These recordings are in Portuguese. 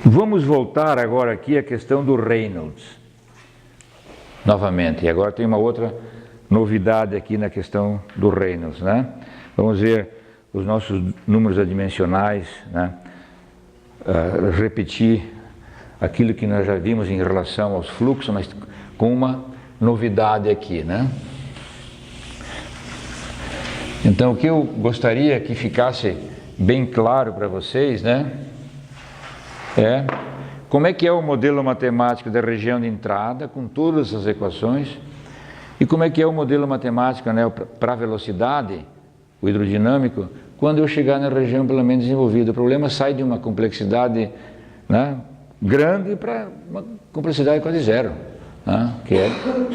Vamos voltar agora aqui à questão do Reynolds, novamente. E agora tem uma outra novidade aqui na questão do Reynolds, né? Vamos ver os nossos números adimensionais, né? Repetir aquilo que nós já vimos em relação aos fluxos, mas com uma novidade aqui, né? Então, o que eu gostaria que ficasse bem claro para vocês, né? Como é que é o modelo matemático da região de entrada, com todas as equações, e como é que é o modelo matemático, né, para a velocidade, o hidrodinâmico, quando eu chegar na região pelo menos desenvolvida. O problema sai de uma complexidade, né, grande para uma complexidade quase zero, né, que é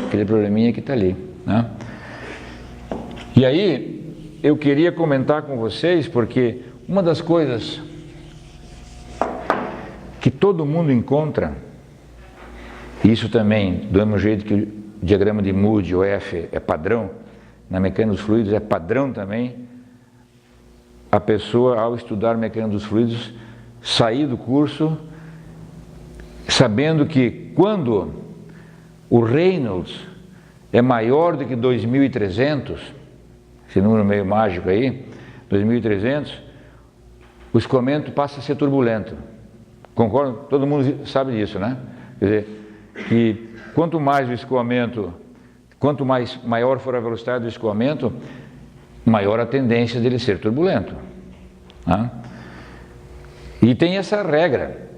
aquele probleminha que está ali, né. E aí, eu queria comentar com vocês, porque uma das coisas que todo mundo encontra, isso também, do mesmo jeito que o diagrama de Moody, o F, é padrão, na mecânica dos fluidos é padrão também, a pessoa, ao estudar mecânica dos fluidos, sair do curso sabendo que quando o Reynolds é maior do que 2.300, esse número meio mágico aí, 2.300, o escoamento passa a ser turbulento. Concordo? Todo mundo sabe disso, né? Quer dizer, que quanto mais o escoamento, maior for a velocidade do escoamento, maior a tendência dele ser turbulento, né? E tem essa regra,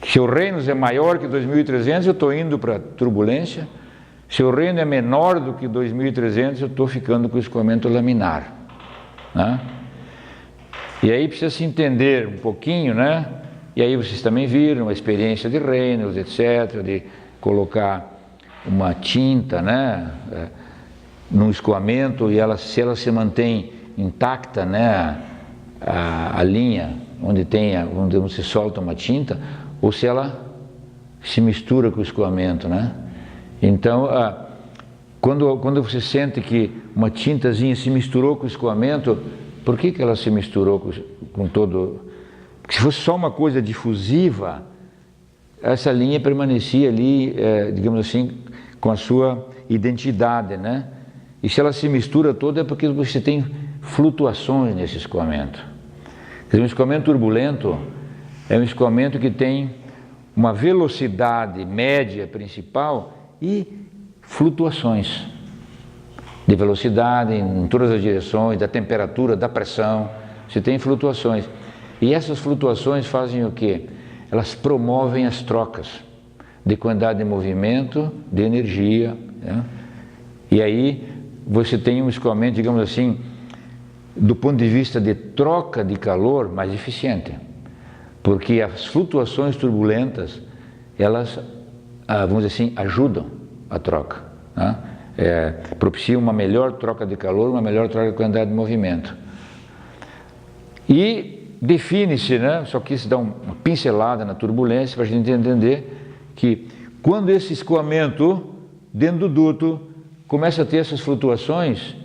se o Reynolds é maior que 2.300, eu estou indo para turbulência. Se o Reynolds é menor do que 2.300, eu estou ficando com o escoamento laminar, né? E aí precisa se entender um pouquinho, né? E aí vocês também viram a experiência de Reynolds, etc., de colocar uma tinta, né, no escoamento, e se ela se mantém intacta, né, a linha onde se solta uma tinta, ou se ela se mistura com o escoamento, né? Então, quando você sente que uma tintazinha se misturou com o escoamento, por que ela se misturou com todo... Porque se fosse só uma coisa difusiva, essa linha permanecia ali, digamos assim, com a sua identidade, né? E se ela se mistura toda é porque você tem flutuações nesse escoamento. Quer dizer, um escoamento turbulento é um escoamento que tem uma velocidade média principal e flutuações de velocidade em todas as direções, da temperatura, da pressão, você tem flutuações. E essas flutuações fazem o quê? Elas promovem as trocas de quantidade de movimento, de energia, né? E aí você tem um escoamento, digamos assim, do ponto de vista de troca de calor, mais eficiente. Porque as flutuações turbulentas, elas, vamos dizer assim, ajudam a troca, né? Propiciam uma melhor troca de calor, uma melhor troca de quantidade de movimento. E define-se, né, só quis dar uma pincelada na turbulência para a gente entender que quando esse escoamento dentro do duto começa a ter essas flutuações,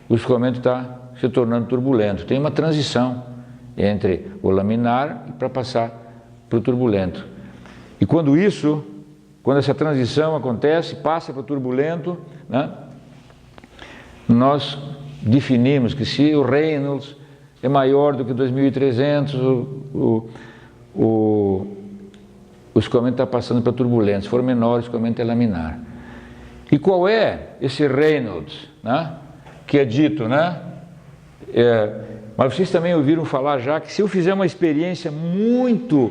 o escoamento está se tornando turbulento. Tem uma transição entre o laminar para passar para o turbulento. E quando essa transição acontece, passa para o turbulento, né, nós definimos que se o Reynolds é maior do que 2.300, o escoamento está passando para turbulento. Se for menor, o escoamento é laminar. E qual é esse Reynolds, né, que é dito, né? Mas vocês também ouviram falar já que se eu fizer uma experiência muito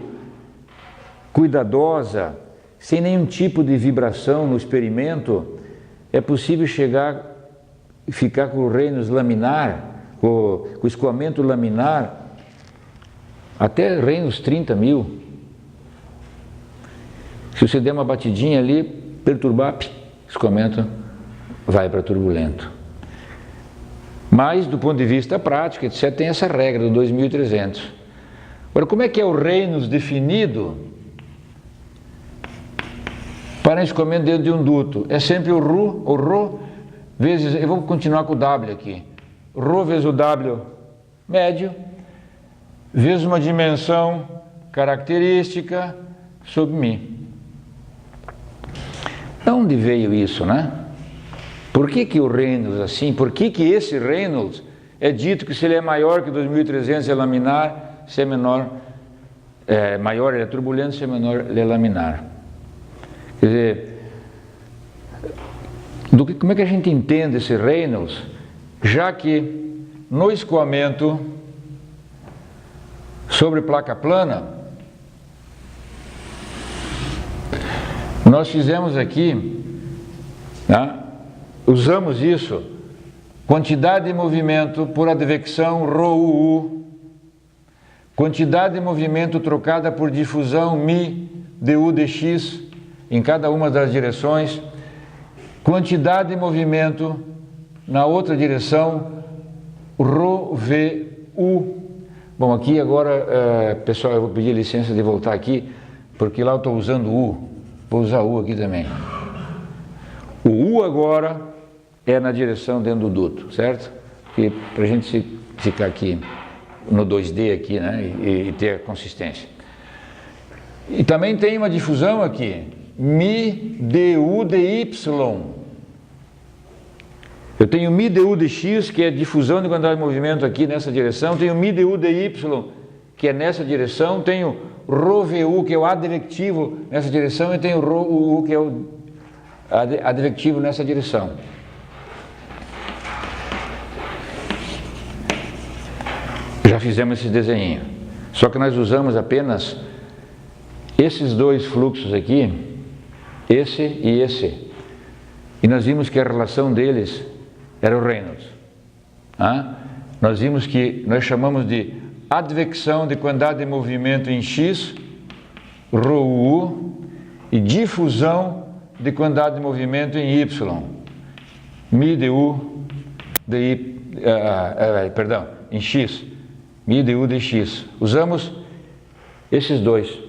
cuidadosa, sem nenhum tipo de vibração no experimento, é possível ficar com o Reynolds laminar, com o escoamento laminar, até Reynolds 30.000. Se você der uma batidinha ali, perturbar, o escoamento vai para turbulento. Mas, do ponto de vista prático, etc., tem essa regra do 2.300. Agora, como é que é o Reynolds definido para escoamento dentro de um duto? É sempre o ρ vezes, eu vou continuar com o W aqui, ρ vezes o W médio, vezes uma dimensão característica sobre mim. De onde veio isso, né? Por que o Reynolds assim? Por que esse Reynolds é dito que se ele é maior que 2.300 é laminar, se é menor, maior ele é turbulento, se é menor ele é laminar? Quer dizer, como é que a gente entende esse Reynolds? Já que no escoamento sobre placa plana, nós fizemos aqui, né, usamos isso, quantidade de movimento por advecção ρu, quantidade de movimento trocada por difusão μ du dx em cada uma das direções, quantidade de movimento na outra direção ρvu. Bom, aqui agora, pessoal, eu vou pedir licença de voltar aqui, porque lá eu estou usando U, vou usar U aqui também. O U agora é na direção dentro do duto, certo? Para a gente ficar aqui no 2D aqui, né, e ter a consistência. E também tem uma difusão aqui, μ du dy. Eu tenho μ du dx, que é difusão de quantidade de movimento aqui nessa direção, tenho μ du dy, que é nessa direção, tenho ρvu, que é o advectivo nessa direção, e tenho ρu, que é o advectivo nessa direção. Já fizemos esse desenho, só que nós usamos apenas esses dois fluxos aqui, esse e esse, e nós vimos que a relação deles era o Reynolds. Nós vimos que nós chamamos de advecção de quantidade de movimento em x, ρu, e difusão de quantidade de movimento em y, μ du dy, em x, μ du dx. Usamos esses dois.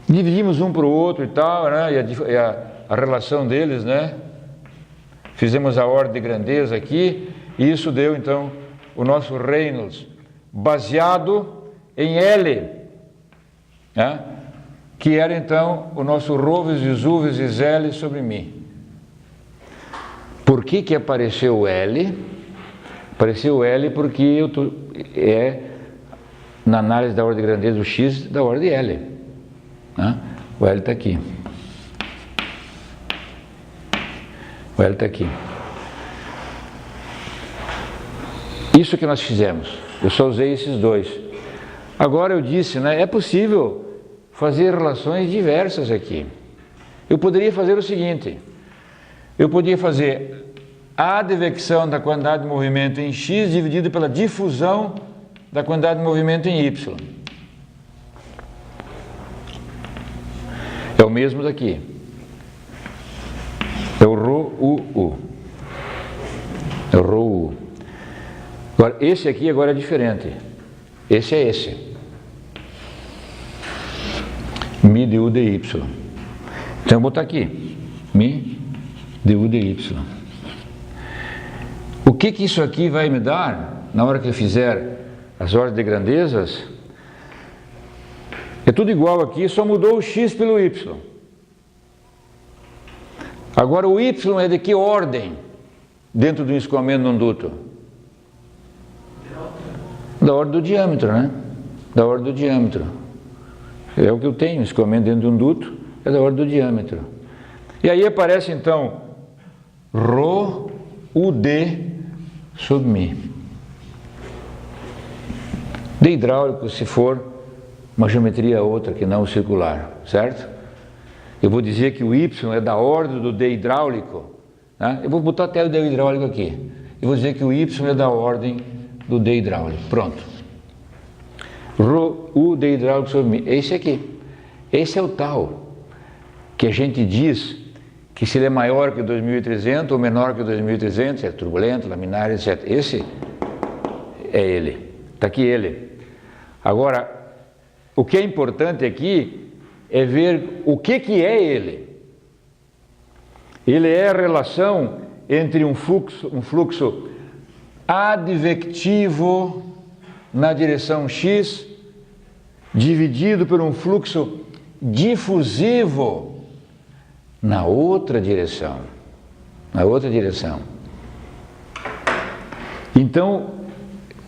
Dividimos um para o outro e tal, né? E a relação deles, né? Fizemos a ordem de grandeza aqui, e isso deu então o nosso Reynolds, baseado em L, né? Que era então o nosso ρ vezes U vezes L sobre μ. Por que apareceu o L? Apareceu o L porque na análise da ordem de grandeza do X da ordem de L, né? O L está aqui. O L está aqui. Isso que nós fizemos. Eu só usei esses dois. Agora eu disse, né? É possível fazer relações diversas aqui. Eu poderia fazer o seguinte. Eu poderia fazer a advecção da quantidade de movimento em x dividido pela difusão da quantidade de movimento em y. É o mesmo daqui. É o ρu. É o ρu. Agora, esse aqui agora é diferente. Esse é esse. μ du dy. Então eu vou botar aqui. μ du dy. O que isso aqui vai me dar na hora que eu fizer as ordens de grandezas? É tudo igual aqui, só mudou o x pelo y. Agora o y é de que ordem dentro do escoamento de um duto? Da ordem do diâmetro, né? Da ordem do diâmetro. É o que eu tenho, escoamento dentro de um duto é da ordem do diâmetro. E aí aparece então ρ ud sobre μ. De hidráulico, se for uma geometria outra que não circular, certo? Eu vou dizer que o y é da ordem do d hidráulico, né? Eu vou botar até o d hidráulico aqui. Eu vou dizer que o y é da ordem do d hidráulico. Pronto. O d hidráulico sobre μ. Esse aqui. Esse é o tal que a gente diz que se ele é maior que 2.300 ou menor que 2.300, é turbulento, laminar, etc. Esse é ele. Está aqui ele. Agora, o que é importante aqui é ver o que é ele. Ele é a relação entre um fluxo advectivo na direção X, dividido por um fluxo difusivo na outra direção. Na outra direção. Então,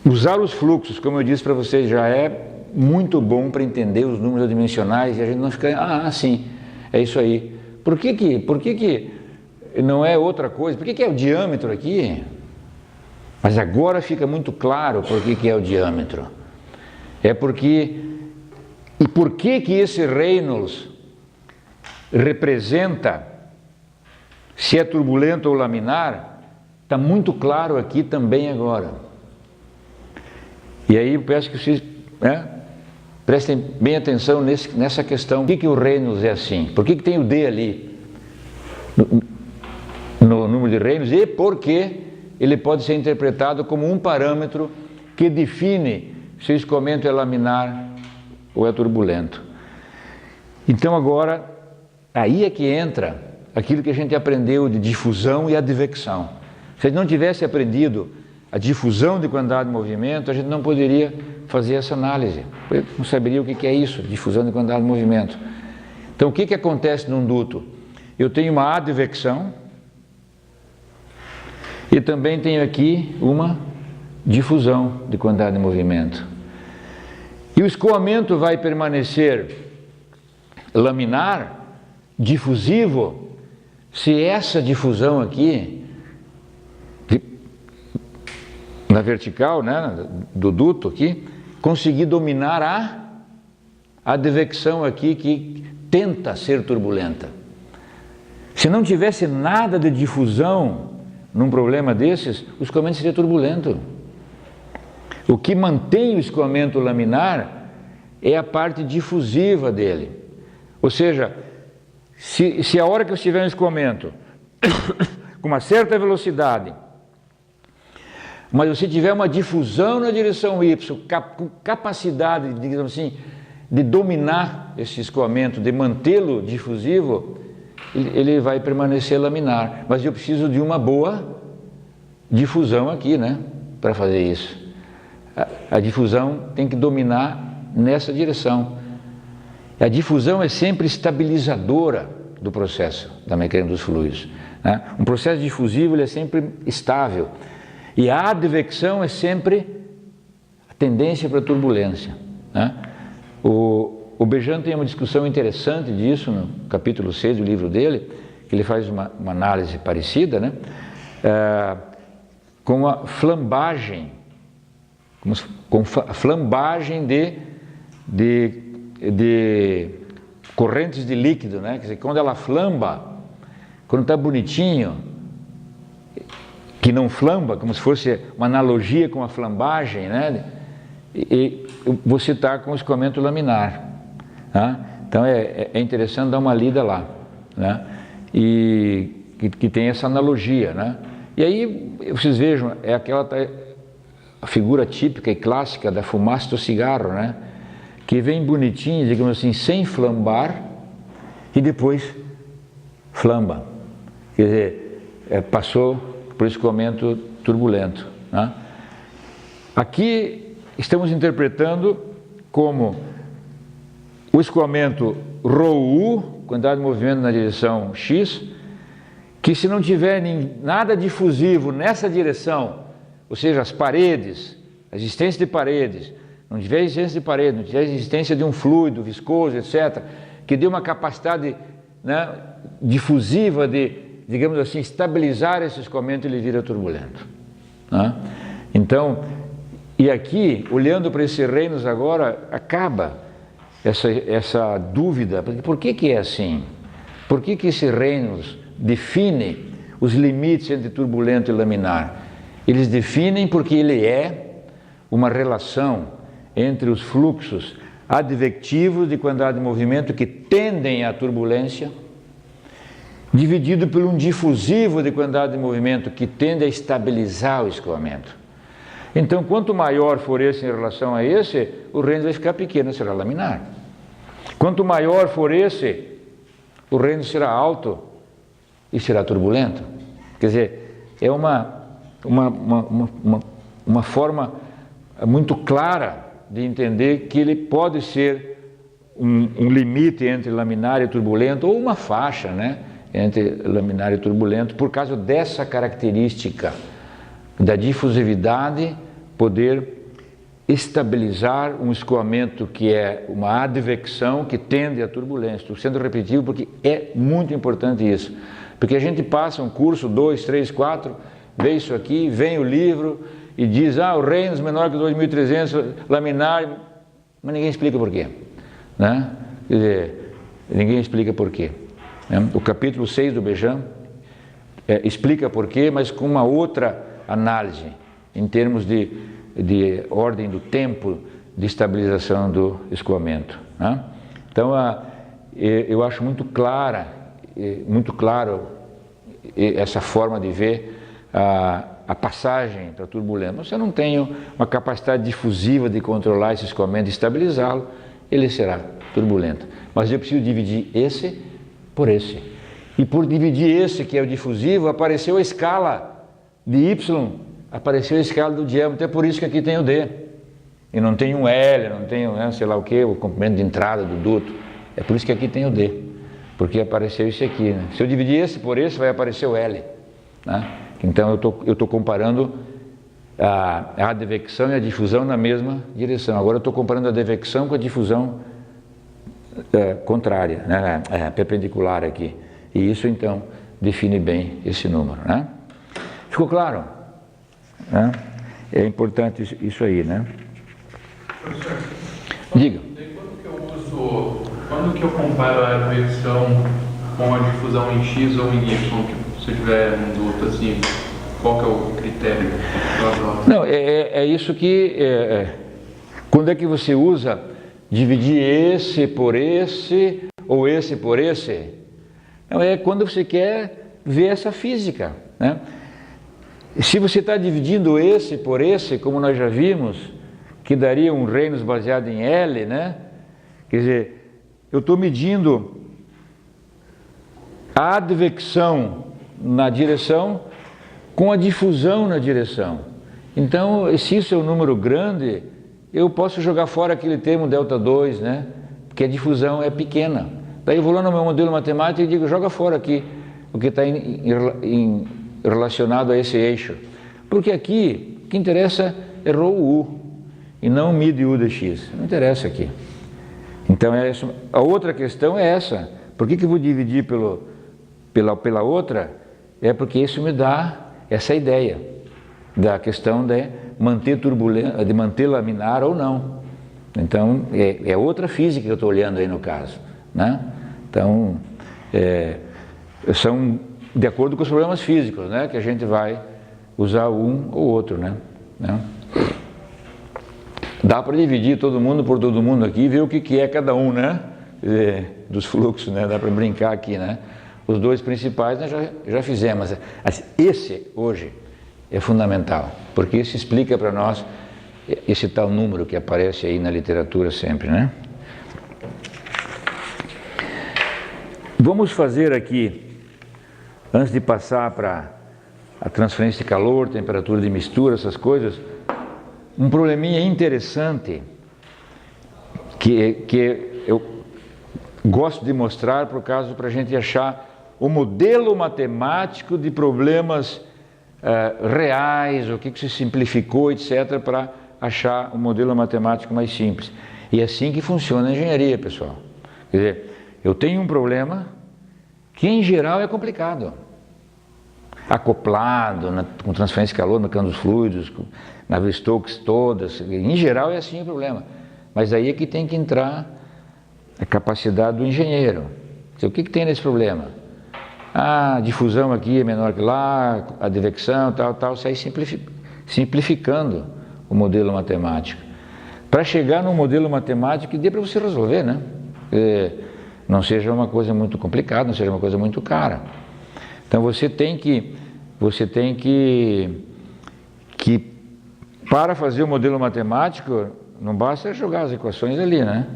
usar os fluxos, como eu disse para vocês, já é muito bom para entender os números adimensionais e a gente não fica, sim, é isso aí. Por que não é outra coisa? Por que é o diâmetro aqui? Mas agora fica muito claro por que é o diâmetro. É porque... E por que esse Reynolds representa, se é turbulento ou laminar, está muito claro aqui também agora. E aí eu peço que vocês prestem bem atenção nessa questão. Por que o Reynolds é assim? Por que tem o D ali no número de Reynolds? E por que ele pode ser interpretado como um parâmetro que define se o escoamento é laminar ou é turbulento. Então agora, aí é que entra aquilo que a gente aprendeu de difusão e advecção. Se a gente não tivesse aprendido a difusão de quantidade de movimento, a gente não poderia fazer essa análise. Eu não saberia o que é isso, difusão de quantidade de movimento. Então o que acontece num duto? Eu tenho uma advecção e também tenho aqui uma difusão de quantidade de movimento. E o escoamento vai permanecer laminar, difusivo, se essa difusão aqui, na vertical, né, do duto aqui, conseguir dominar a advecção aqui que tenta ser turbulenta. Se não tivesse nada de difusão num problema desses, o escoamento seria turbulento. O que mantém o escoamento laminar é a parte difusiva dele. Ou seja, se a hora que eu estiver no escoamento com uma certa velocidade, mas você tiver uma difusão na direção Y, com capacidade, digamos assim, de dominar esse escoamento, de mantê-lo difusivo, ele vai permanecer laminar. Mas eu preciso de uma boa difusão aqui, né, para fazer isso. A difusão tem que dominar nessa direção. A difusão é sempre estabilizadora do processo da mecânica dos fluidos, né? Um processo difusivo ele é sempre estável. E a advecção é sempre a tendência para a turbulência, né? O Bejan tem uma discussão interessante disso no capítulo 6 do livro dele, que ele faz uma análise parecida, né? Com a flambagem, com a flambagem de correntes de líquido, né? Quer dizer, quando ela flamba, quando está bonitinho, que não flamba, como se fosse uma analogia com a flambagem, né? E você está com o escoamento laminar, tá? Então é interessante dar uma lida lá, né? E que tem essa analogia, né? E aí vocês vejam, é aquela a figura típica e clássica da fumaça do cigarro, né? Que vem bonitinho, digamos assim, sem flambar e depois flamba. Quer dizer, passou por escoamento turbulento, né? Aqui estamos interpretando como o escoamento ρu, quantidade de movimento na direção X, que se não tiver nada difusivo nessa direção, ou seja, as paredes, a existência de paredes, não tiver existência de parede, não tiver existência de um fluido viscoso, etc., que dê uma capacidade, né, difusiva de, digamos assim, estabilizar esse escoamento, ele vira turbulento, né? Então, e aqui, olhando para esse Reynolds agora, acaba essa dúvida. Por que é assim? Por que esse Reynolds define os limites entre turbulento e laminar? Eles definem porque ele é uma relação entre os fluxos advectivos de quantidade de movimento que tendem à turbulência, dividido por um difusivo de quantidade de movimento que tende a estabilizar o escoamento. Então, quanto maior for esse em relação a esse, o Reynolds vai ficar pequeno, será laminar. Quanto maior for esse, o Reynolds será alto e será turbulento. Quer dizer, é uma forma muito clara de entender que ele pode ser um limite entre laminar e turbulento, ou uma faixa, né, entre laminar e turbulento, por causa dessa característica da difusividade poder estabilizar um escoamento que é uma advecção que tende à turbulência. Estou sendo repetitivo porque é muito importante isso. Porque a gente passa um curso, 2, 3, 4, vê isso aqui, vem o livro e diz, o Reynolds menor que 2.300, laminar, mas ninguém explica por quê. Né? Quer dizer, ninguém explica por quê. Né? O capítulo 6 do Bejan explica por quê, mas com uma outra análise, em termos de ordem do tempo de estabilização do escoamento. Né? Então, eu acho muito claro essa forma de ver a passagem para a turbulência. Se eu não tenho uma capacidade difusiva de controlar esse escoamento e estabilizá-lo, ele será turbulento. Mas eu preciso dividir esse por esse. E por dividir esse, que é o difusivo, apareceu a escala de Y, apareceu a escala do diâmetro, é por isso que aqui tem o D. E não tem um L, não tem sei lá o que, o comprimento de entrada do duto. É por isso que aqui tem o D. Porque apareceu isso aqui. Né? Se eu dividir esse por esse, vai aparecer o L. Né? Então eu estou comparando a advecção e a difusão na mesma direção. Agora eu estou comparando a advecção com a difusão contrária, né? Perpendicular aqui. E isso então define bem esse número. Né? Ficou claro? Né? É importante isso aí, né? Professor, diga. Quando que eu comparo a advecção com a difusão em X ou em Y, se eu tiver um duto assim, qual que é o critério? Não, é isso que... quando é que você usa dividir esse por esse ou esse por esse? Não, é quando você quer ver essa física, né? Se você está dividindo esse por esse, como nós já vimos, que daria um Reynolds baseado em L, né? Quer dizer, eu estou medindo a advecção na direção com a difusão na direção. Então, se isso é um número grande, eu posso jogar fora aquele termo ΔH2, né? Porque a difusão é pequena. Daí eu vou lá no meu modelo matemático e digo, joga fora aqui o que está relacionado a esse eixo. Porque aqui, o que interessa é ρU, e não μ/U de x. Não interessa aqui. Então, a outra questão é essa. Por que eu vou dividir pela outra? É porque isso me dá essa ideia da questão de manter turbulência, de manter laminar ou não. Então, é outra física que eu estou olhando aí no caso. Né? Então, são de acordo com os problemas físicos, né? Que a gente vai usar um ou outro. Né? Dá para dividir todo mundo por todo mundo aqui e ver o que é cada um, né? Dos fluxos, né? Dá para brincar aqui, né? Os dois principais nós já fizemos. Esse hoje é fundamental, porque isso explica para nós esse tal número que aparece aí na literatura sempre, né? Vamos fazer aqui, antes de passar para a transferência de calor, temperatura de mistura, essas coisas, um probleminha interessante que eu gosto de mostrar por causa para a gente achar o modelo matemático de problemas reais, o que se simplificou, etc., para achar um modelo matemático mais simples. E é assim que funciona a engenharia, pessoal. Quer dizer, eu tenho um problema que em geral é complicado. Acoplado, com transferência de calor, mecânica dos fluidos, Navier-Stokes todas, em geral é assim o problema. Mas aí é que tem que entrar a capacidade do engenheiro. O que tem nesse problema? A difusão aqui é menor que lá, a advecção, tal, sai simplificando o modelo matemático. Para chegar num modelo matemático que dê para você resolver, né? Não seja uma coisa muito complicada, não seja uma coisa muito cara. Então você tem que para fazer o modelo matemático, não basta jogar as equações ali, né?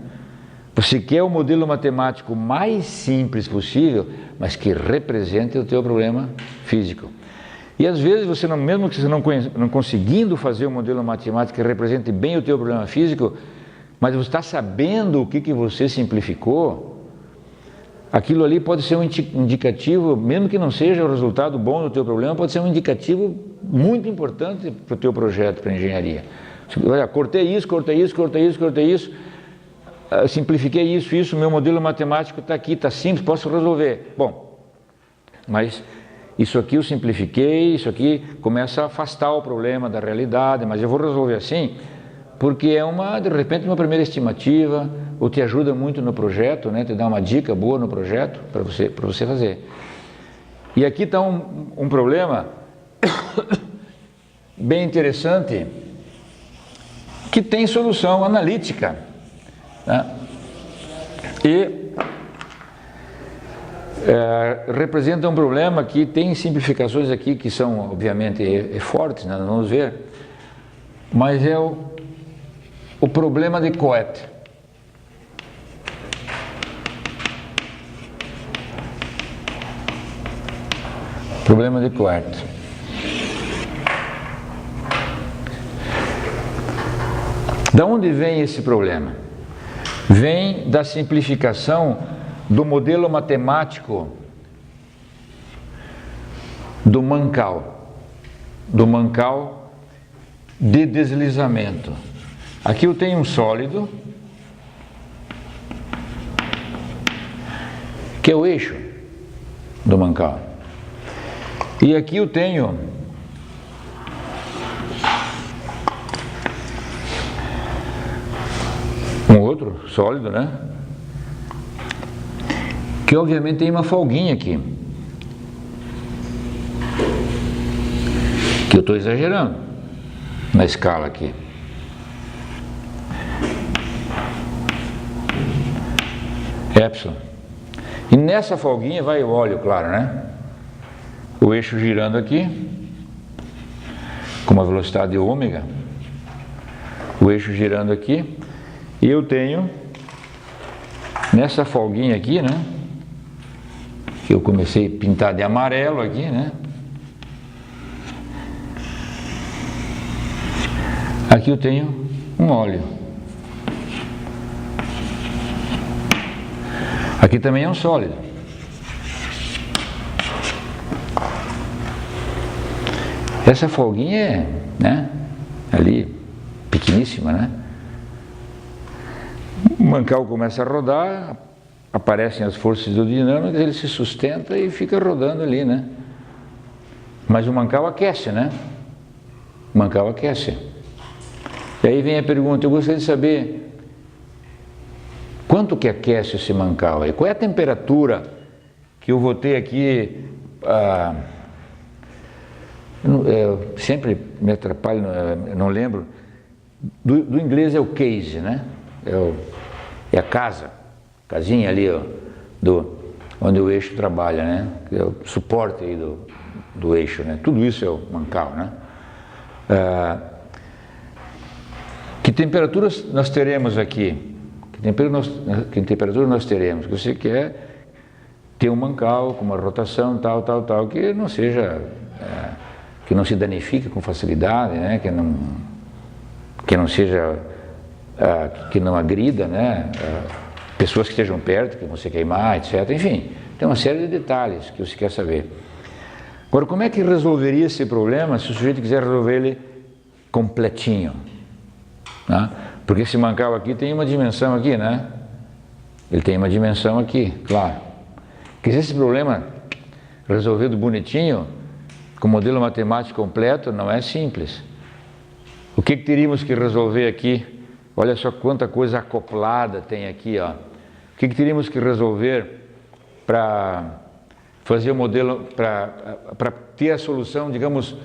Você quer o modelo matemático mais simples possível, mas que represente o teu problema físico. E às vezes você não, mesmo que você não conseguindo fazer um modelo matemático que represente bem o teu problema físico, mas você está sabendo o que você simplificou, aquilo ali pode ser um indicativo, mesmo que não seja o resultado bom do teu problema, pode ser um indicativo muito importante para o teu projeto, para a engenharia. Olha, cortei isso, simplifiquei isso, meu modelo matemático está aqui, está simples, posso resolver. Bom, mas isso aqui eu simplifiquei, isso aqui começa a afastar o problema da realidade, mas eu vou resolver assim, porque é de repente uma primeira estimativa, ou te ajuda muito no projeto, né? Te dá uma dica boa no projeto para você fazer. E aqui está um problema bem interessante, que tem solução analítica, né? E representa um problema que tem simplificações aqui que são obviamente fortes, né? Vamos ver, mas é o problema de Coët. Problema de Coët. Da onde vem esse problema? Vem da simplificação do modelo matemático do Mancal de deslizamento. Aqui eu tenho um sólido, que é o eixo do Mancal. E aqui eu tenho um outro sólido, né? Que obviamente tem uma folguinha aqui, que eu estou exagerando na escala aqui. Epsilon. E nessa folguinha vai o óleo, claro, né? O eixo girando aqui, com uma velocidade ômega, o eixo girando aqui, e eu tenho nessa folguinha aqui, né? Que eu comecei a pintar de amarelo aqui, né? Aqui eu tenho um óleo. Aqui também é um sólido. Essa folguinha é, né? Ali, pequeníssima, né? O Mancal começa a rodar, aparecem as forças hidrodinâmicas, ele se sustenta e fica rodando ali, né? Mas o Mancal aquece, né? O Mancal aquece. E aí vem a pergunta, eu gostaria de saber quanto que aquece esse Mancal aí? Qual é a temperatura que eu vou ter aqui? Eu sempre me atrapalho, não lembro. Do inglês é o case, né? É a casinha ali, ó, onde o eixo trabalha, né? É o suporte aí do eixo, né? Tudo isso é o Mancal, né? Que temperaturas nós teremos aqui? Que temperatura nós teremos? Você quer ter um Mancal com uma rotação tal, que não seja, que não se danifique com facilidade, né? Que não seja, que não agrida, né? Pessoas que estejam perto, que vão se queimar, etc. Enfim, tem uma série de detalhes que você quer saber. Agora, como é que resolveria esse problema se o sujeito quiser resolver ele completinho? Né? Porque esse Mancal aqui tem uma dimensão aqui, né? Ele tem uma dimensão aqui, claro. Porque se esse problema resolvido bonitinho, com modelo matemático completo, não é simples. O que teríamos que resolver aqui? Olha só quanta coisa acoplada tem aqui, ó. O que teríamos que resolver para fazer o modelo, para ter a solução, digamos,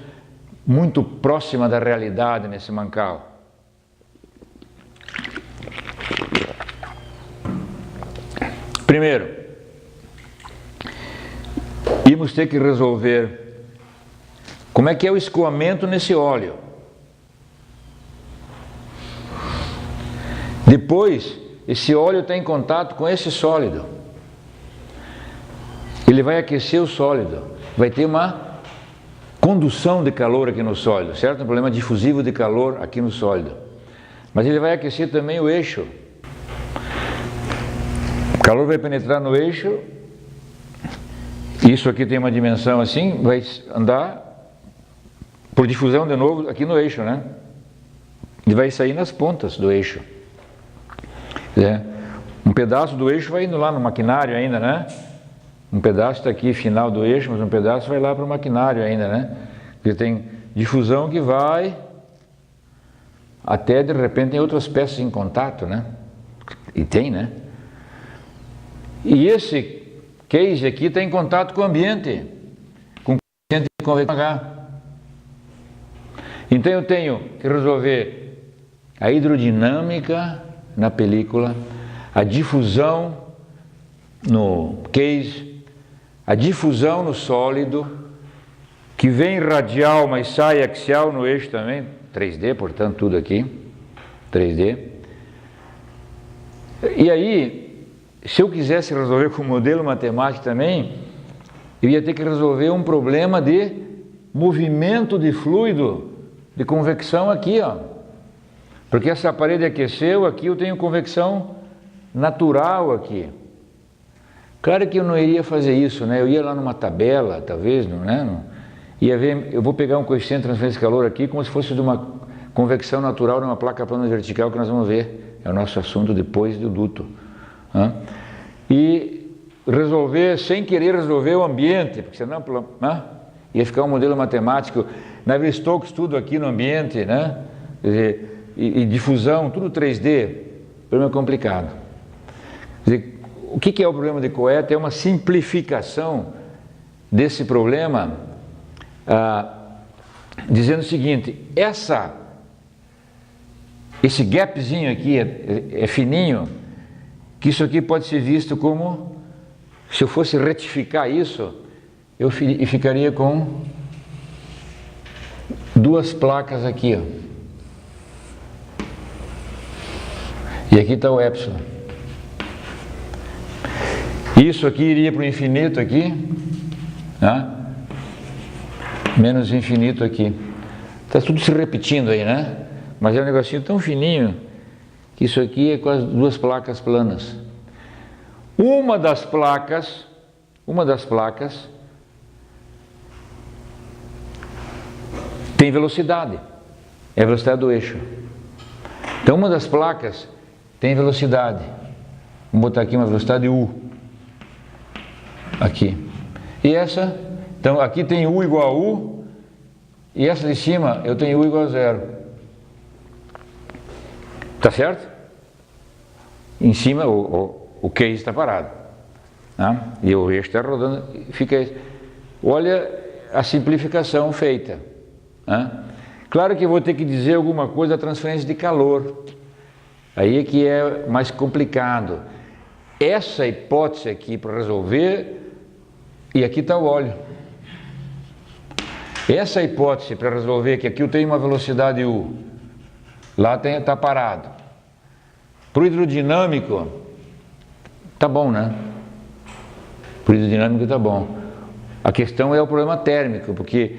muito próxima da realidade nesse Mancal? Primeiro, íamos ter que resolver como é que é o escoamento nesse óleo. Depois, esse óleo está em contato com esse sólido. Ele vai aquecer o sólido. Vai ter uma condução de calor aqui no sólido, certo? Um problema difusivo de calor aqui no sólido. Mas ele vai aquecer também o eixo. O calor vai penetrar no eixo. Isso aqui tem uma dimensão assim, vai andar por difusão de novo aqui no eixo, né? E vai sair nas pontas do eixo. Um pedaço do eixo vai indo lá no maquinário ainda, né? Um pedaço está aqui, final do eixo, mas um pedaço vai lá para o maquinário ainda, né? Porque tem difusão que vai até, de repente, tem outras peças em contato, né? E tem, né? E esse case aqui está em contato com o ambiente, com o coeficiente de convecção H. Então eu tenho que resolver a hidrodinâmica na película, a difusão no case, a difusão no sólido, que vem radial, mas sai axial no eixo também, 3D, portanto, tudo aqui, 3D. E aí, se eu quisesse resolver com modelo matemático também, eu ia ter que resolver um problema de movimento de fluido, de convecção aqui, ó. Porque essa parede aqueceu, aqui eu tenho convecção natural aqui. Claro que eu não iria fazer isso, né? Eu ia lá numa tabela, talvez, né? Ia ver, eu vou pegar um coeficiente de transferência de calor aqui como se fosse de uma convecção natural numa placa plana vertical que nós vamos ver. É o nosso assunto depois do duto. Né? E resolver, sem querer resolver o ambiente, porque senão ia ficar um modelo matemático. Navier-Stokes, tudo aqui no ambiente, né? Quer dizer, e difusão, tudo 3D. Problema complicado. Quer dizer, o que é o problema de Coeta? É uma simplificação desse problema, dizendo o seguinte: esse gapzinho aqui é fininho, que isso aqui pode ser visto como, se eu fosse retificar isso, eu ficaria com duas placas aqui, ó. E aqui está o epsilon. Isso aqui iria para o infinito aqui, né? Menos infinito aqui. Está tudo se repetindo aí, né? Mas é um negocinho tão fininho que isso aqui é com as duas placas planas. Uma das placas tem velocidade, é a velocidade do eixo. Então uma das placas tem velocidade. Vamos botar aqui uma velocidade U. Aqui. E essa, então aqui tem U igual a U, e essa de cima eu tenho U igual a 0. Tá certo? Em cima o case está parado, né? E o eixo está rodando, fica. Olha a simplificação feita, né? Claro que eu vou ter que dizer alguma coisa da transferência de calor. Aí é que é mais complicado. Essa hipótese aqui para resolver, e aqui está o óleo. Essa hipótese para resolver, que aqui eu tenho uma velocidade U, lá está parado. Para o hidrodinâmico, está bom, né? Para o hidrodinâmico está bom. A questão é o problema térmico, porque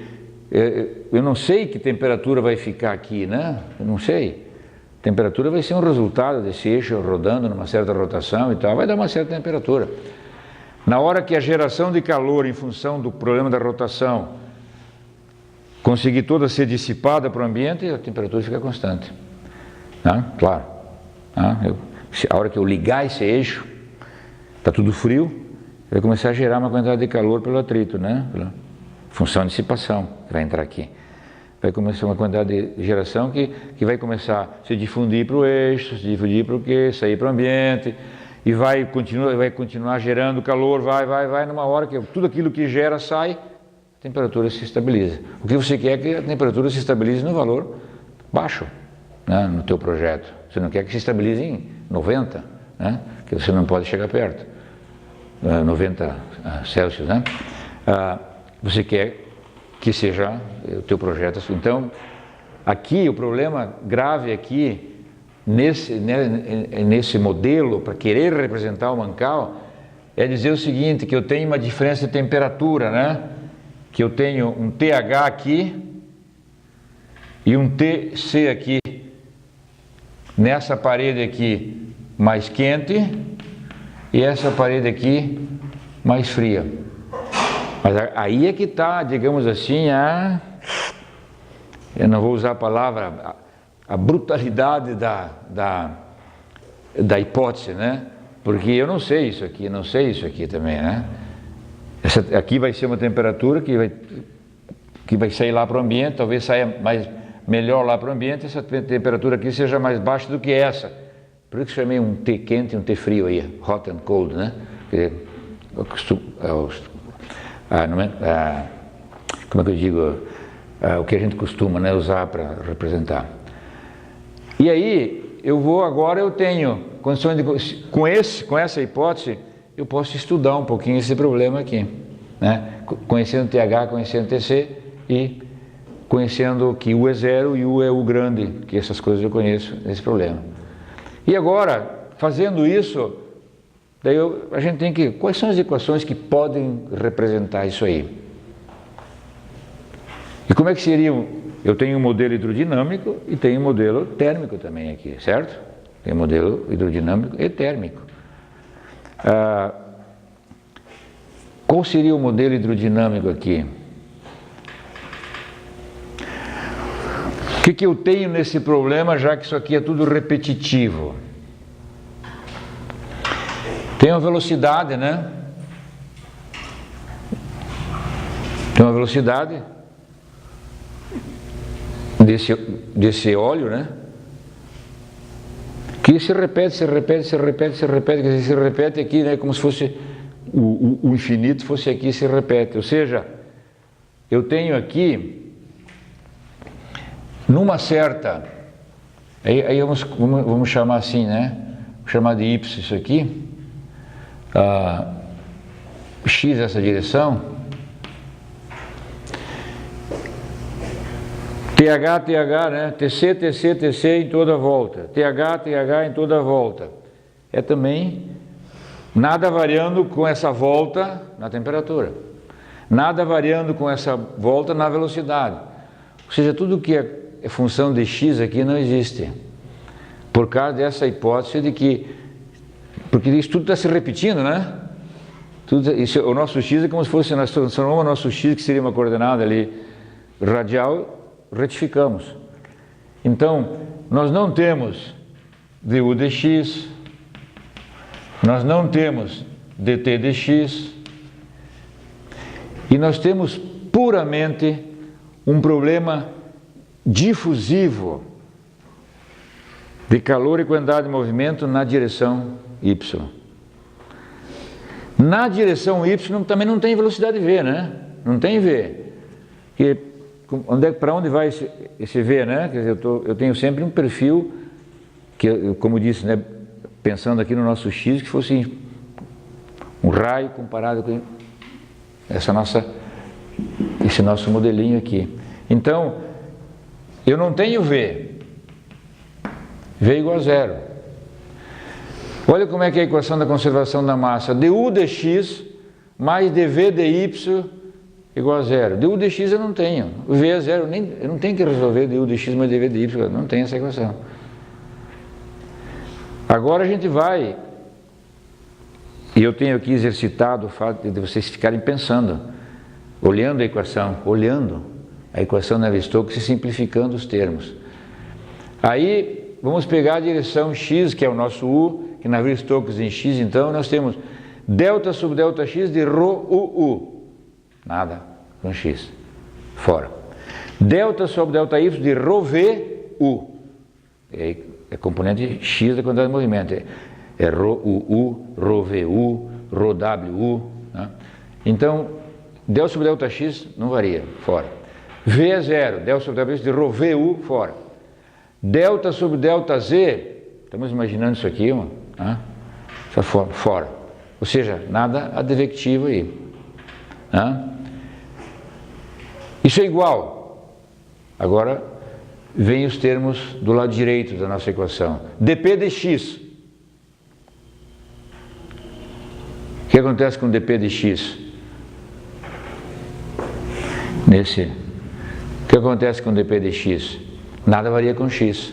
eu não sei que temperatura vai ficar aqui, né? Eu não sei. A temperatura vai ser um resultado desse eixo rodando numa certa rotação e tal, vai dar uma certa temperatura. Na hora que a geração de calor em função do problema da rotação conseguir toda ser dissipada para o ambiente, a temperatura fica constante. Tá? Claro. Tá? A hora que eu ligar esse eixo, está tudo frio, vai começar a gerar uma quantidade de calor pelo atrito, né? Pela função de dissipação que vai entrar aqui. Vai começar uma quantidade de geração que vai começar a se difundir para o eixo, se difundir para o quê? Sair para o ambiente, e vai continuar gerando calor, vai, numa hora que tudo aquilo que gera sai, a temperatura se estabiliza. O que você quer é que a temperatura se estabilize no valor baixo, né, no teu projeto. Você não quer que se estabilize em 90, né, que você não pode chegar perto, 90 Celsius, né? Você quer que seja o teu projeto. Então, aqui o problema grave aqui, nesse modelo, para querer representar o Mancal, é dizer o seguinte, que eu tenho uma diferença de temperatura, né? que eu tenho um TH aqui e um TC aqui, nessa parede aqui mais quente e essa parede aqui mais fria. Mas aí é que está, digamos assim, eu não vou usar a palavra, a brutalidade da hipótese, né? Porque eu não sei isso aqui, não sei isso aqui também, né? Aqui vai ser uma temperatura que vai sair lá para o ambiente, talvez saia melhor lá para o ambiente, essa temperatura aqui seja mais baixa do que essa. Por isso que chamei um T quente e um T frio aí, hot and cold, né? Como é que eu digo? O que a gente costuma, né, usar para representar. E aí, eu tenho condições de, com essa hipótese, eu posso estudar um pouquinho esse problema aqui, né? Conhecendo TH, conhecendo TC e conhecendo que U é zero e U é U grande, que essas coisas eu conheço nesse problema. E agora, fazendo isso, daí a gente tem que... Quais são as equações que podem representar isso aí? E como é que seriam? Eu tenho um modelo hidrodinâmico e tenho um modelo térmico também aqui, certo? Tem um modelo hidrodinâmico e térmico. Qual seria o modelo hidrodinâmico aqui? O que eu tenho nesse problema, já que isso aqui é tudo repetitivo? Tem uma velocidade, né? Tem uma velocidade desse óleo, né? Que se repete aqui, né? Como se fosse o infinito fosse aqui, se repete. Ou seja, eu tenho aqui numa certa, aí vamos chamar assim, né? Vamos chamar de y isso aqui, x essa direção, TH, né? TC em toda a volta, TH em toda a volta. É também nada variando com essa volta na temperatura, nada variando com essa volta na velocidade. Ou seja, tudo que é função de x aqui não existe, por causa dessa hipótese de que, porque isso tudo está se repetindo, né? O nosso x é como se fosse, nós transformamos o nosso x, que seria uma coordenada ali radial, retificamos. Então, nós não temos du dx, nós não temos dt dx, e nós temos puramente um problema difusivo de calor e quantidade de movimento na direção y. Na direção y também não tem velocidade v, né? Não tem v. Para onde vai esse v, né? Quer dizer, eu tenho sempre um perfil que, como disse, né, pensando aqui no nosso x, que fosse um raio comparado com esse nosso modelinho aqui. Então, eu não tenho v igual a zero. Olha como é que é a equação da conservação da massa. du dx mais dv dy igual a zero. Du dx eu não tenho. O v é zero. Eu não tenho que resolver du dx mais dv dy. Não tem essa equação. Agora a gente vai... E eu tenho aqui exercitado o fato de vocês ficarem pensando, olhando a equação, Navier-Stokes e simplificando os termos. Aí vamos pegar a direção x, que é o nosso u, que Navier-Stokes em x, então nós temos delta sobre delta x de ρ nada com x, fora. Delta sobre delta y de ρv é componente x da quantidade de movimento, é ρ ρv ρw, né? Então, delta sobre delta x não varia, fora. V é zero, delta sobre delta y de ρvu, fora. Delta sobre delta z, estamos imaginando isso aqui, né? Fora. Ou seja, nada advectivo aí. Né? Isso é igual. Agora, vem os termos do lado direito da nossa equação. dp dx. O que acontece com dp dx? O que acontece com o dp de x? Nada varia com x.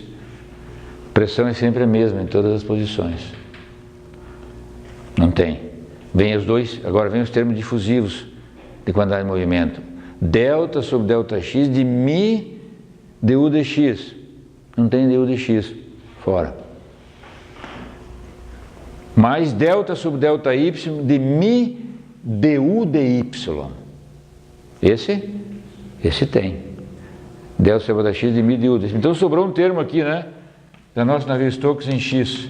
A pressão é sempre a mesma em todas as posições. Não tem. Vem os dois, agora vem os termos difusivos de quantidade de movimento. Delta sobre delta x de mi du dx. Não tem du dx, fora. Mais delta sobre delta y de mi du dy. Esse tem. Delta sobre delta x de mi du dy. Então sobrou um termo aqui, né? Da nosso Navier-Stokes em x.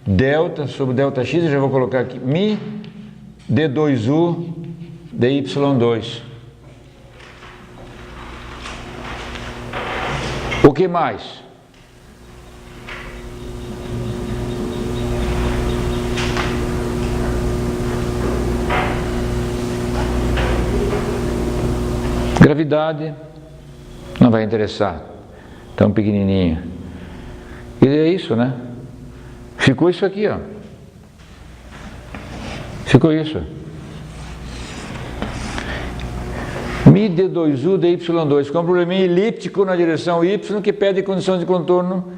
Delta sobre delta x, eu já vou colocar aqui, mi d2u dy2. O que mais? Gravidade não vai interessar, tão pequenininho. E é isso, né? Ficou isso aqui, ó. Ficou isso. Mi d2u dy2, com um probleminha elíptico na direção y que pede condição de contorno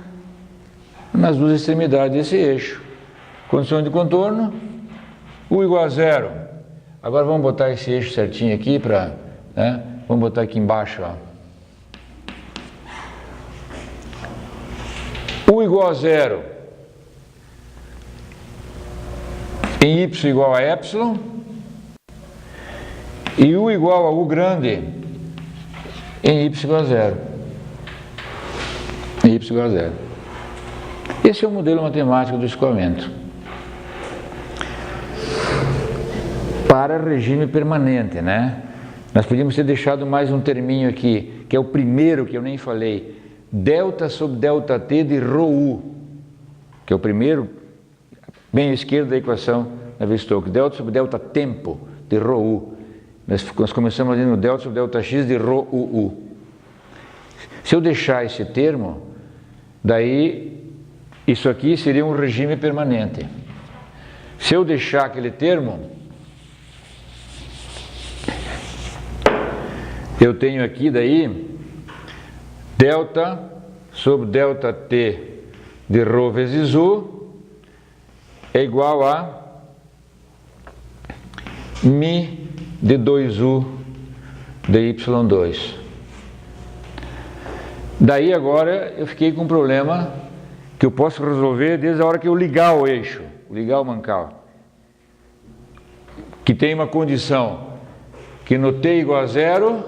nas duas extremidades desse eixo. Condição de contorno, u igual a zero. Agora vamos botar esse eixo certinho aqui para, né? Vamos botar aqui embaixo, ó. U igual a zero em y igual a epsilon e u igual a u grande em y igual a zero. Em y igual a zero. Esse é o modelo matemático do escoamento para regime permanente, né? Nós podíamos ter deixado mais um terminho aqui, que é o primeiro que eu nem falei. Delta sobre delta t de ρu, que é o primeiro, bem à esquerda da equação Navier-Stokes. Delta sobre delta tempo de ρu. Nós começamos ali no delta sobre delta x de ρu. Se eu deixar esse termo, daí isso aqui seria um regime permanente. Se eu deixar aquele termo, eu tenho aqui daí delta sobre delta t de ρ vezes u é igual a mi de 2u de y2. Daí agora eu fiquei com um problema que eu posso resolver desde a hora que eu ligar o eixo, ligar o mancal, que tem uma condição que no t igual a zero,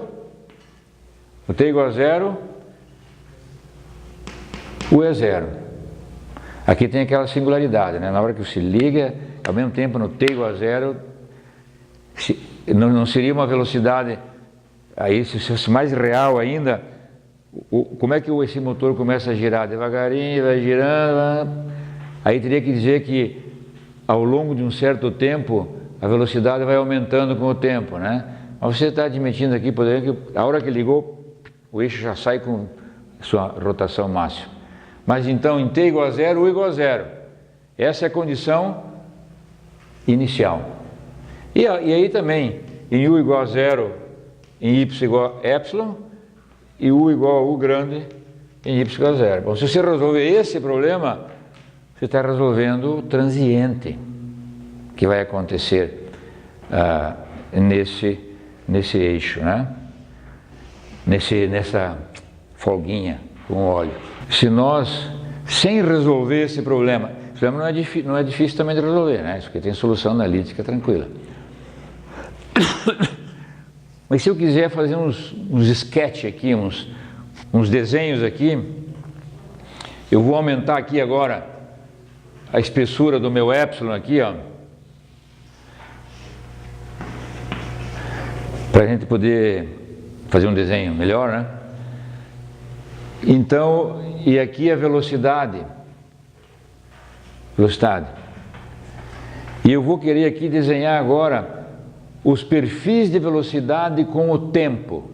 u é zero. Aqui tem aquela singularidade, né? Na hora que se liga, ao mesmo tempo no t igual a zero, não seria uma velocidade, aí se fosse mais real ainda, como é que esse motor começa a girar? Devagarinho, vai girando, aí teria que dizer que ao longo de um certo tempo, a velocidade vai aumentando com o tempo, né? Mas você está admitindo aqui, por exemplo, que a hora que ligou, o eixo já sai com sua rotação máxima. Mas então, em t igual a zero, u igual a zero. Essa é a condição inicial. E aí também, em u igual a zero, em y igual a epsilon, e u igual a u grande em y igual a zero. Bom, se você resolver esse problema, você está resolvendo o transiente que vai acontecer nesse eixo, né? Nessa folguinha com óleo. Se nós, sem resolver esse problema não é difícil também de resolver, né? Isso aqui tem solução analítica tranquila. Mas se eu quiser fazer uns sketch aqui, uns desenhos aqui, eu vou aumentar aqui agora a espessura do meu epsilon aqui, ó, para a gente poder fazer um desenho melhor, né? Então, e aqui a velocidade. E eu vou querer aqui desenhar agora os perfis de velocidade com o tempo.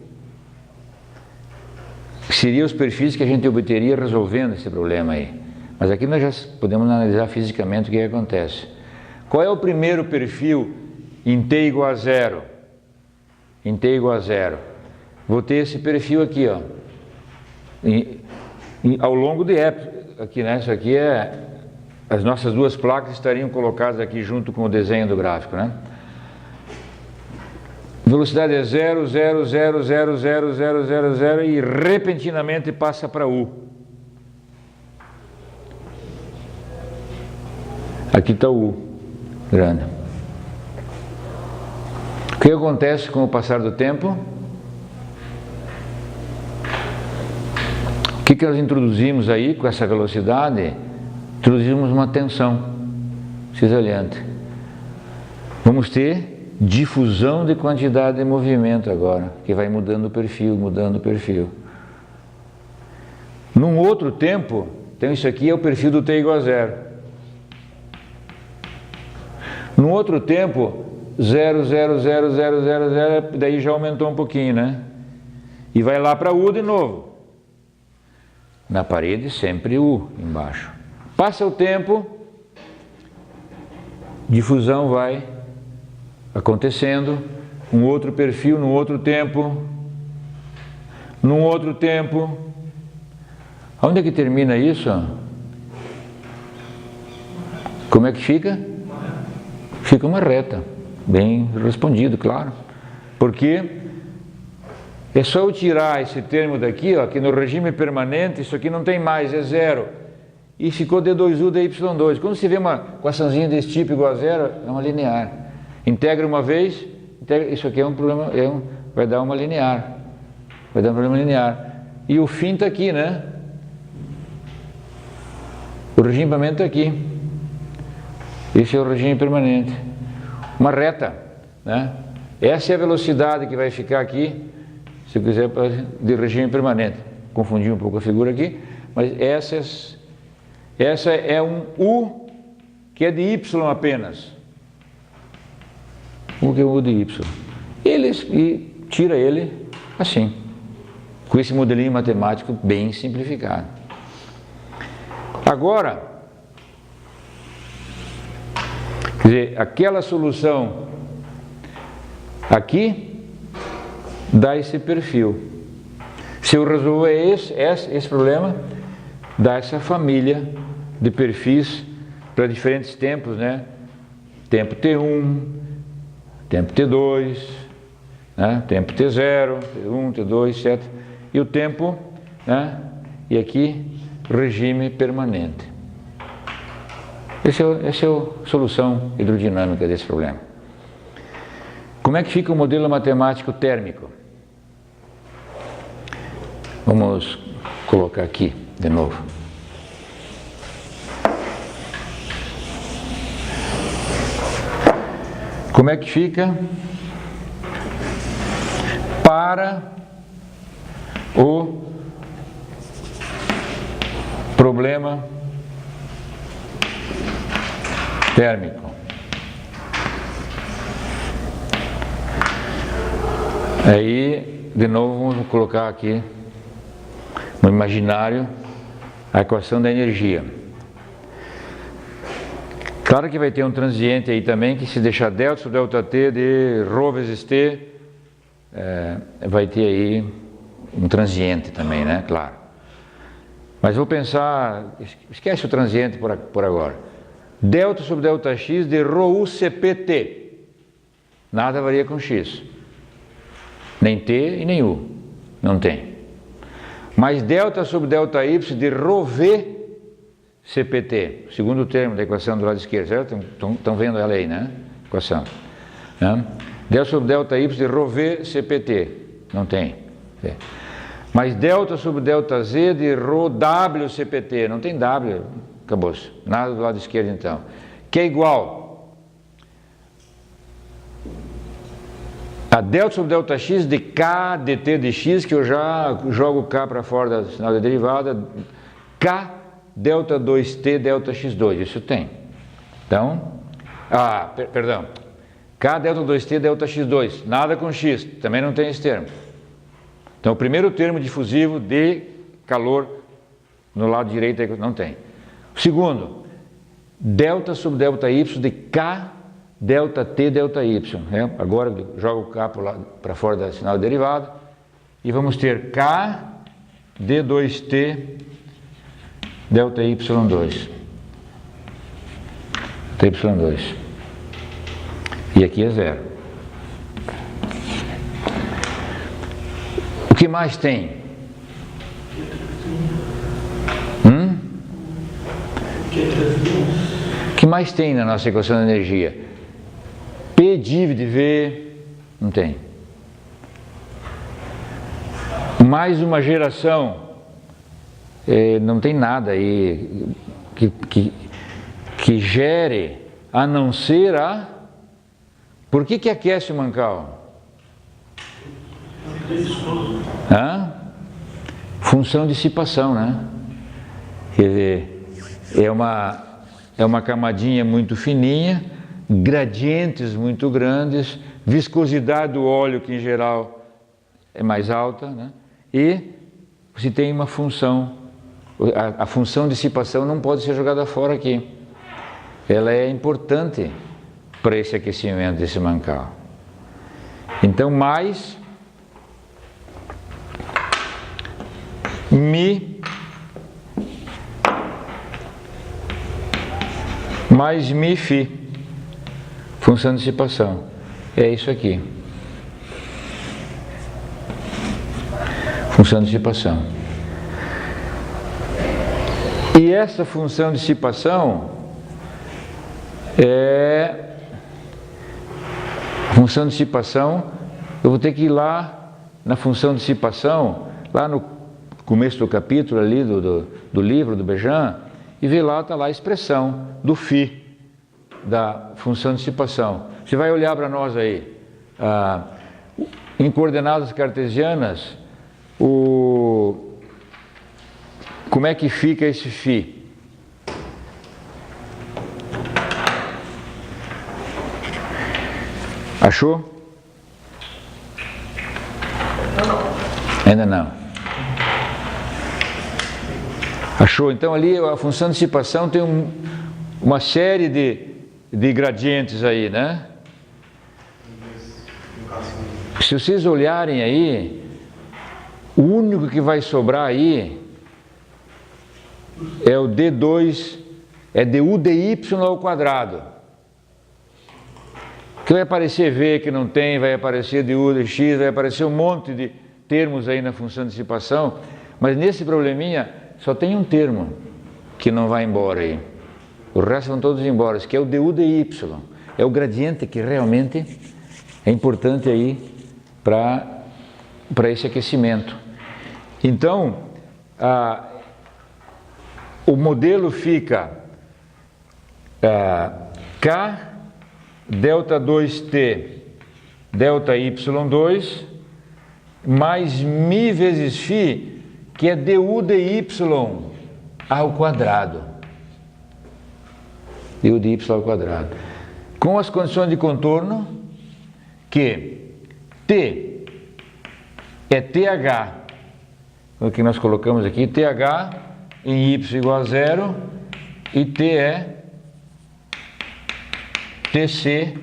Seriam os perfis que a gente obteria resolvendo esse problema aí. Mas aqui nós já podemos analisar fisicamente o que acontece. Qual é o primeiro perfil em t igual a zero? Em t igual a zero. vou ter esse perfil aqui, ó. Ao longo de época, aqui, né? Isso aqui é... As nossas duas placas estariam colocadas aqui junto com o desenho do gráfico, né? Velocidade é 0, 0, 0, 0, 0, 0, 0, 0 e repentinamente passa para U. Aqui está o U grande. O que acontece com o passar do tempo? O que nós introduzimos aí com essa velocidade? Introduzimos uma tensão cisalhante. Vamos ter difusão de quantidade de movimento agora, que vai mudando o perfil, mudando o perfil. Num outro tempo, então isso aqui é o perfil do t igual a 0. Num outro tempo, 0, 0, 0, 0, 0, 0, daí já aumentou um pouquinho, né? E vai lá para U de novo. Na parede sempre U embaixo. Passa o tempo, difusão vai acontecendo, um outro perfil num outro tempo, num outro tempo. Onde é que termina isso? Como é que fica? Fica uma reta, bem respondido, claro. Porque é só eu tirar esse termo daqui, ó, que no regime permanente isso aqui não tem mais, é 0. E ficou D2U, DY2. Quando você vê uma equaçãozinha desse tipo igual a 0, é uma linear. Integra uma vez, isso aqui é um problema, vai dar uma linear. Vai dar um problema linear. E o fim está aqui, né? O regime permanente está aqui. Esse é o regime permanente. Uma reta, né? Essa é a velocidade que vai ficar aqui, se eu quiser, de regime permanente. Confundi um pouco a figura aqui, mas essa é um U que é de Y apenas. U que é U de Y. E tira ele assim, com esse modelinho matemático bem simplificado. Agora, quer dizer, aquela solução aqui dá esse perfil. Se eu resolver esse problema, dá essa família de perfis para diferentes tempos, né? Tempo T1, tempo T2, né? Tempo T0, T1, T2, etc. E o tempo, né? E aqui, regime permanente. Essa é a solução hidrodinâmica desse problema. Como é que fica o modelo matemático térmico? Vamos colocar aqui de novo. Como é que fica para o problema térmico? Aí, de novo, vamos colocar aqui no imaginário a equação da energia. Claro que vai ter um transiente aí também, que se deixar delta sobre delta T de ρ vezes T, vai ter aí um transiente também, né? Claro. Mas vou pensar, esquece o transiente por agora. Delta sobre delta x de ρu CPT. Nada varia com x. Nem T e nem U. Não tem. Mas delta sobre delta y de ρv CPT, segundo termo da equação do lado esquerdo, certo? Estão vendo ela aí, né? Equação. Né? Delta sobre delta y de ρv CPT, não tem. Mas delta sobre delta z de ρw CPT, não tem W, acabou-se. Nada do lado esquerdo então. Que é igual a delta sobre delta x de k dt de x, que eu já jogo k para fora do sinal da derivada, k delta 2t delta x2, isso tem. Então, perdão, k delta 2t delta x2, nada com x, também não tem esse termo. Então, o primeiro termo difusivo de calor no lado direito não tem. O segundo, delta sobre delta y de k delta t delta y. Agora jogo o k para fora do sinal da derivada, e vamos ter K D2T delta Y2. Y2. E aqui é zero. O que mais tem? O que mais tem na nossa equação de energia? P divide V, não tem. Mais uma geração, não tem nada aí que gere, a não ser a... Por que aquece o mancal? Função de dissipação, né? Quer dizer, é uma camadinha muito fininha, gradientes muito grandes, viscosidade do óleo, que em geral é mais alta, né? E você tem uma função, a função de dissipação não pode ser jogada fora aqui. Ela é importante para esse aquecimento desse mancal. Então, mais Mi Φ, função de dissipação. É isso aqui. Função de dissipação. E essa função de dissipação função de dissipação, eu vou ter que ir lá na função de dissipação, lá no começo do capítulo ali do livro do Bejan, e ver lá, está lá a expressão do φ da função de dissipação. Você vai olhar para nós aí, em coordenadas cartesianas, como é que fica esse φ? Achou? Ainda não. Achou? Então ali a função de dissipação tem uma série de gradientes aí, né? Se vocês olharem aí, o único que vai sobrar aí é o D2, é du dy ao quadrado. Que vai aparecer V que não tem, vai aparecer du dx, vai aparecer um monte de termos aí na função de dissipação, mas nesse probleminha só tem um termo que não vai embora aí. O resto vão todos embora, que é o du dy. É o gradiente que realmente é importante aí para esse aquecimento. Então, o modelo fica K delta 2T delta Y2 mais Mi vezes Φ, que é du dy ao quadrado. Du dy ao quadrado. Com as condições de contorno que T é TH, o que nós colocamos aqui, TH em Y igual a 0, e T é TC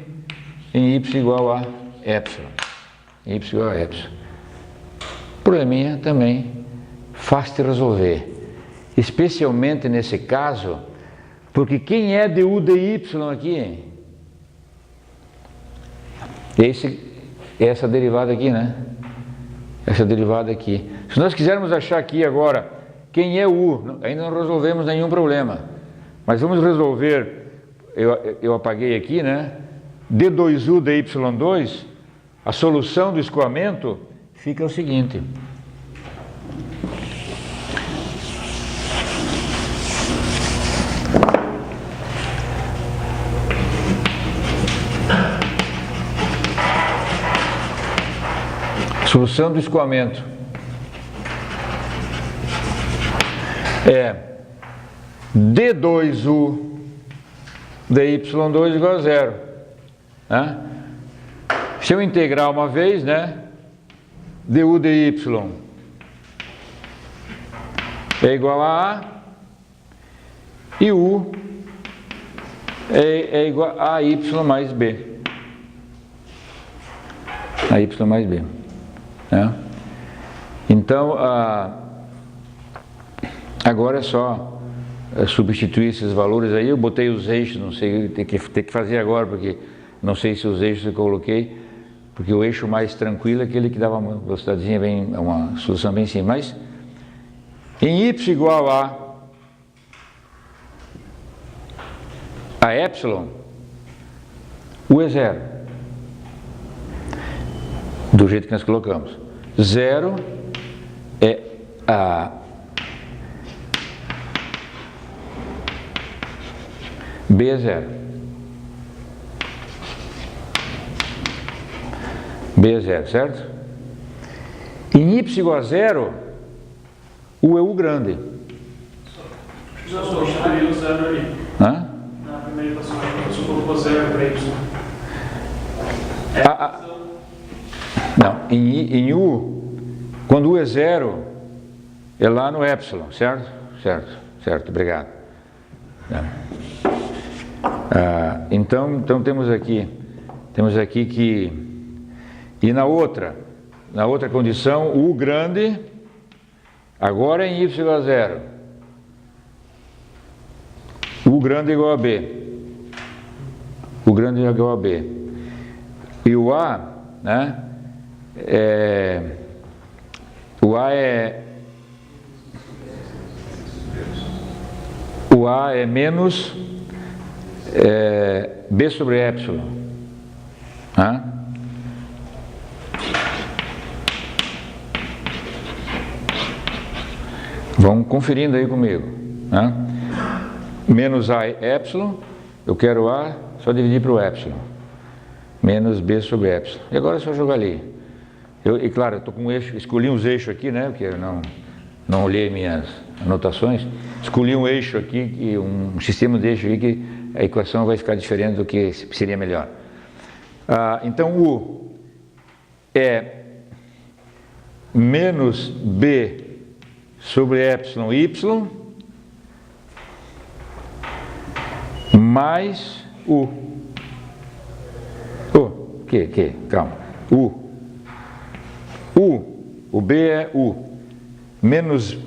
em Y igual a epsilon. Y igual a epsilon. Probleminha também fácil de resolver, especialmente nesse caso, porque quem é du dy aqui? Essa derivada aqui, né? Essa derivada aqui. Se nós quisermos achar aqui agora quem é U, ainda não resolvemos nenhum problema, mas vamos resolver. Eu apaguei aqui, né? D2U dy2, a solução do escoamento fica o seguinte. Solução do escoamento é D2U dy2 igual a 0. Né? Se eu integrar uma vez, né? Du dy é igual a A, e U é igual a Y mais B. A Y mais B. Né? Então, agora é só substituir esses valores aí. Eu botei os eixos, não sei, tem que fazer agora, porque não sei se os eixos eu coloquei, porque o eixo mais tranquilo é aquele que dava uma velocidadezinha bem, uma solução bem simples. Mas em y igual a epsilon, U é zero, do jeito que nós colocamos. Zero é B é zero. B é zero, certo? Em y igual a zero, U é U grande. Já substituiu o zero ali. Hã? Na primeira equação, você colocou zero para y. Não, em U, quando U é zero, é lá no epsilon, certo? Certo, obrigado. Então temos aqui que, e na outra condição, U grande, agora é em y igual a zero. U grande é igual a B. U grande é igual a B. E o A, né? O A é menos B sobre epsilon. Vão conferindo aí comigo. Menos A é epsilon, eu quero A, só dividir para o epsilon. Menos B sobre epsilon. E agora é só jogar ali. E claro, eu estou com um eixo, escolhi uns eixos aqui, né? Porque eu não olhei minhas anotações. Escolhi um eixo aqui, um sistema de eixo aqui, que a equação vai ficar diferente do que seria melhor. Então U é menos B sobre epsilon y mais U. Calma. O B é U. Menos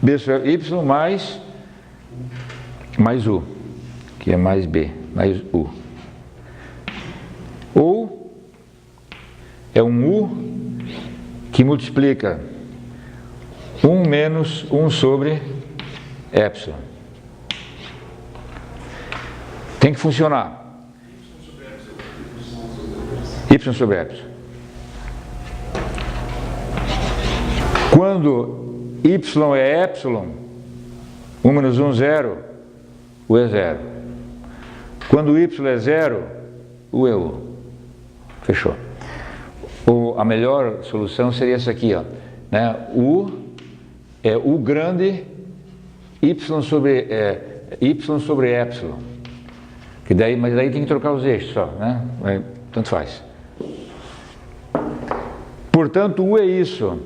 B sobre y mais U, que é mais B, mais U. Ou é um U que multiplica 1 menos 1 sobre epsilon. Tem que funcionar. Y sobre epsilon. Quando y é epsilon, 1 menos 1, 0, U é 0. Quando y é 0, U é U. Fechou. A melhor solução seria essa aqui, ó, né? U é U grande, y sobre epsilon. Mas daí tem que trocar os eixos só, né? Tanto faz. Portanto, U é isso.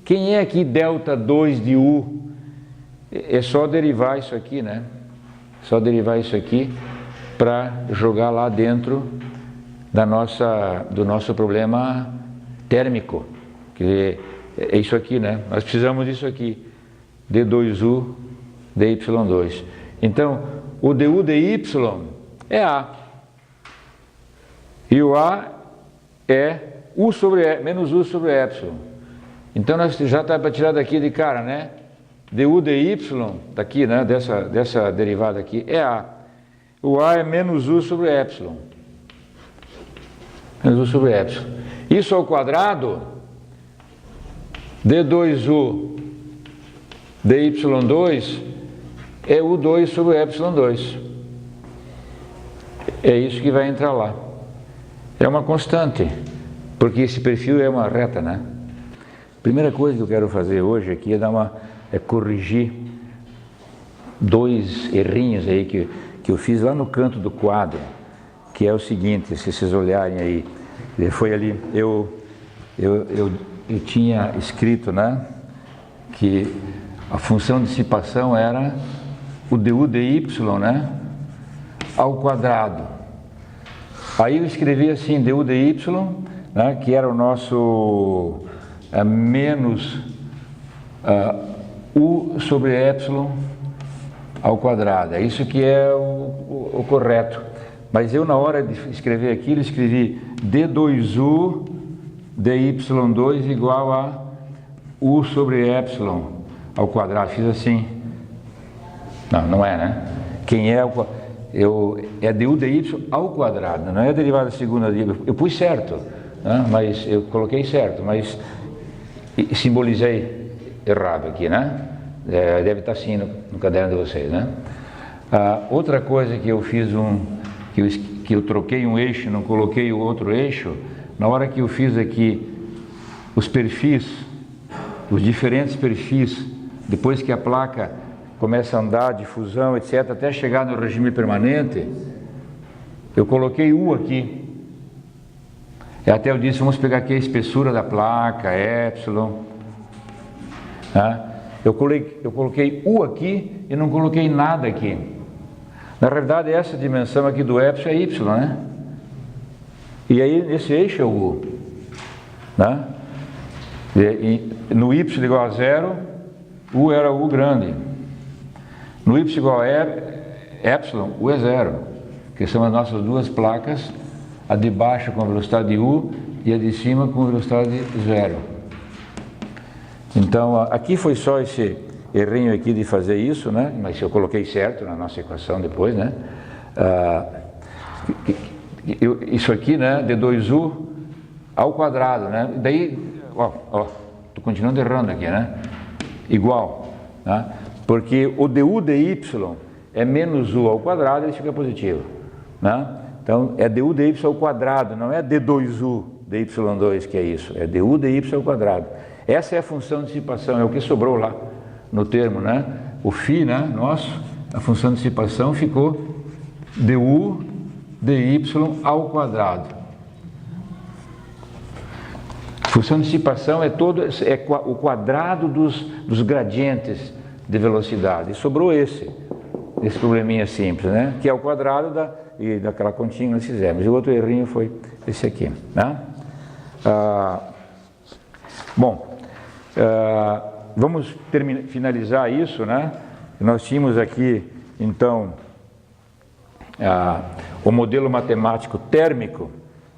Quem é aqui delta 2 de U? É só derivar isso aqui, né? Só derivar isso aqui para jogar lá dentro do nosso problema térmico. Que é isso aqui, né? Nós precisamos disso aqui. D2U, dy2. Então, o du dy é A. E o A é U sobre menos U sobre epsilon. Então, nós já está para tirar daqui de cara, né? Du dy, daqui, né? Dessa derivada aqui, é A. O A é menos U sobre epsilon. Menos U sobre epsilon. Isso ao quadrado, D2U dy2 é U2 sobre epsilon2. É isso que vai entrar lá. É uma constante, porque esse perfil é uma reta, né? Primeira coisa que eu quero fazer hoje aqui é corrigir dois errinhos aí que eu fiz lá no canto do quadro, que é o seguinte, se vocês olharem aí, foi ali, eu tinha escrito, né, que a função de dissipação era o du dy, né, ao quadrado. Aí eu escrevi assim, du dy, né, que era o nosso menos U sobre epsilon ao quadrado. É isso que é o correto. Mas eu, na hora de escrever aquilo, escrevi D2U dy2 igual a U sobre epsilon ao quadrado. Fiz assim. Não, não é, né? Quem é é du dy ao quadrado, não é a derivada segunda de. Eu pus certo, né? Mas eu coloquei certo, mas simbolizei errado aqui, né? Deve estar assim no caderno de vocês, né? Outra coisa que eu fiz que eu troquei um eixo, não coloquei o outro eixo, na hora que eu fiz aqui os perfis, os diferentes perfis, depois que a placa começa a andar, difusão, etc., até chegar no regime permanente, eu coloquei U aqui. E até eu disse, vamos pegar aqui a espessura da placa, epsilon. Eu coloquei U aqui e não coloquei nada aqui. Na realidade, essa dimensão aqui do epsilon é Y, né? E aí, esse eixo é o U. Né? No Y igual a 0, U era U grande. No Y igual a epsilon, U é 0, que são as nossas duas placas, a de baixo com velocidade U e a de cima com velocidade 0. Então, aqui foi só esse errinho aqui de fazer isso, né? Mas eu coloquei certo na nossa equação depois, né? Isso aqui, né? D2U ao quadrado, né? Daí, tô continuando errando aqui, né? Igual, né? Porque o du dy é menos U ao quadrado, ele fica positivo, né? Então, é du dy ao quadrado, não é d2U dy2 que é isso, é du dy ao quadrado. Essa é a função de dissipação, é o que sobrou lá no termo, né? O φ, né, nosso, a função de dissipação ficou du dy ao quadrado. Função de dissipação é o quadrado dos gradientes de velocidade. E sobrou esse probleminha simples, né? Que é o quadrado daquela continha que nós fizemos. E o outro errinho foi esse aqui, né? Vamos finalizar isso, né? Nós tínhamos aqui, então, o modelo matemático térmico.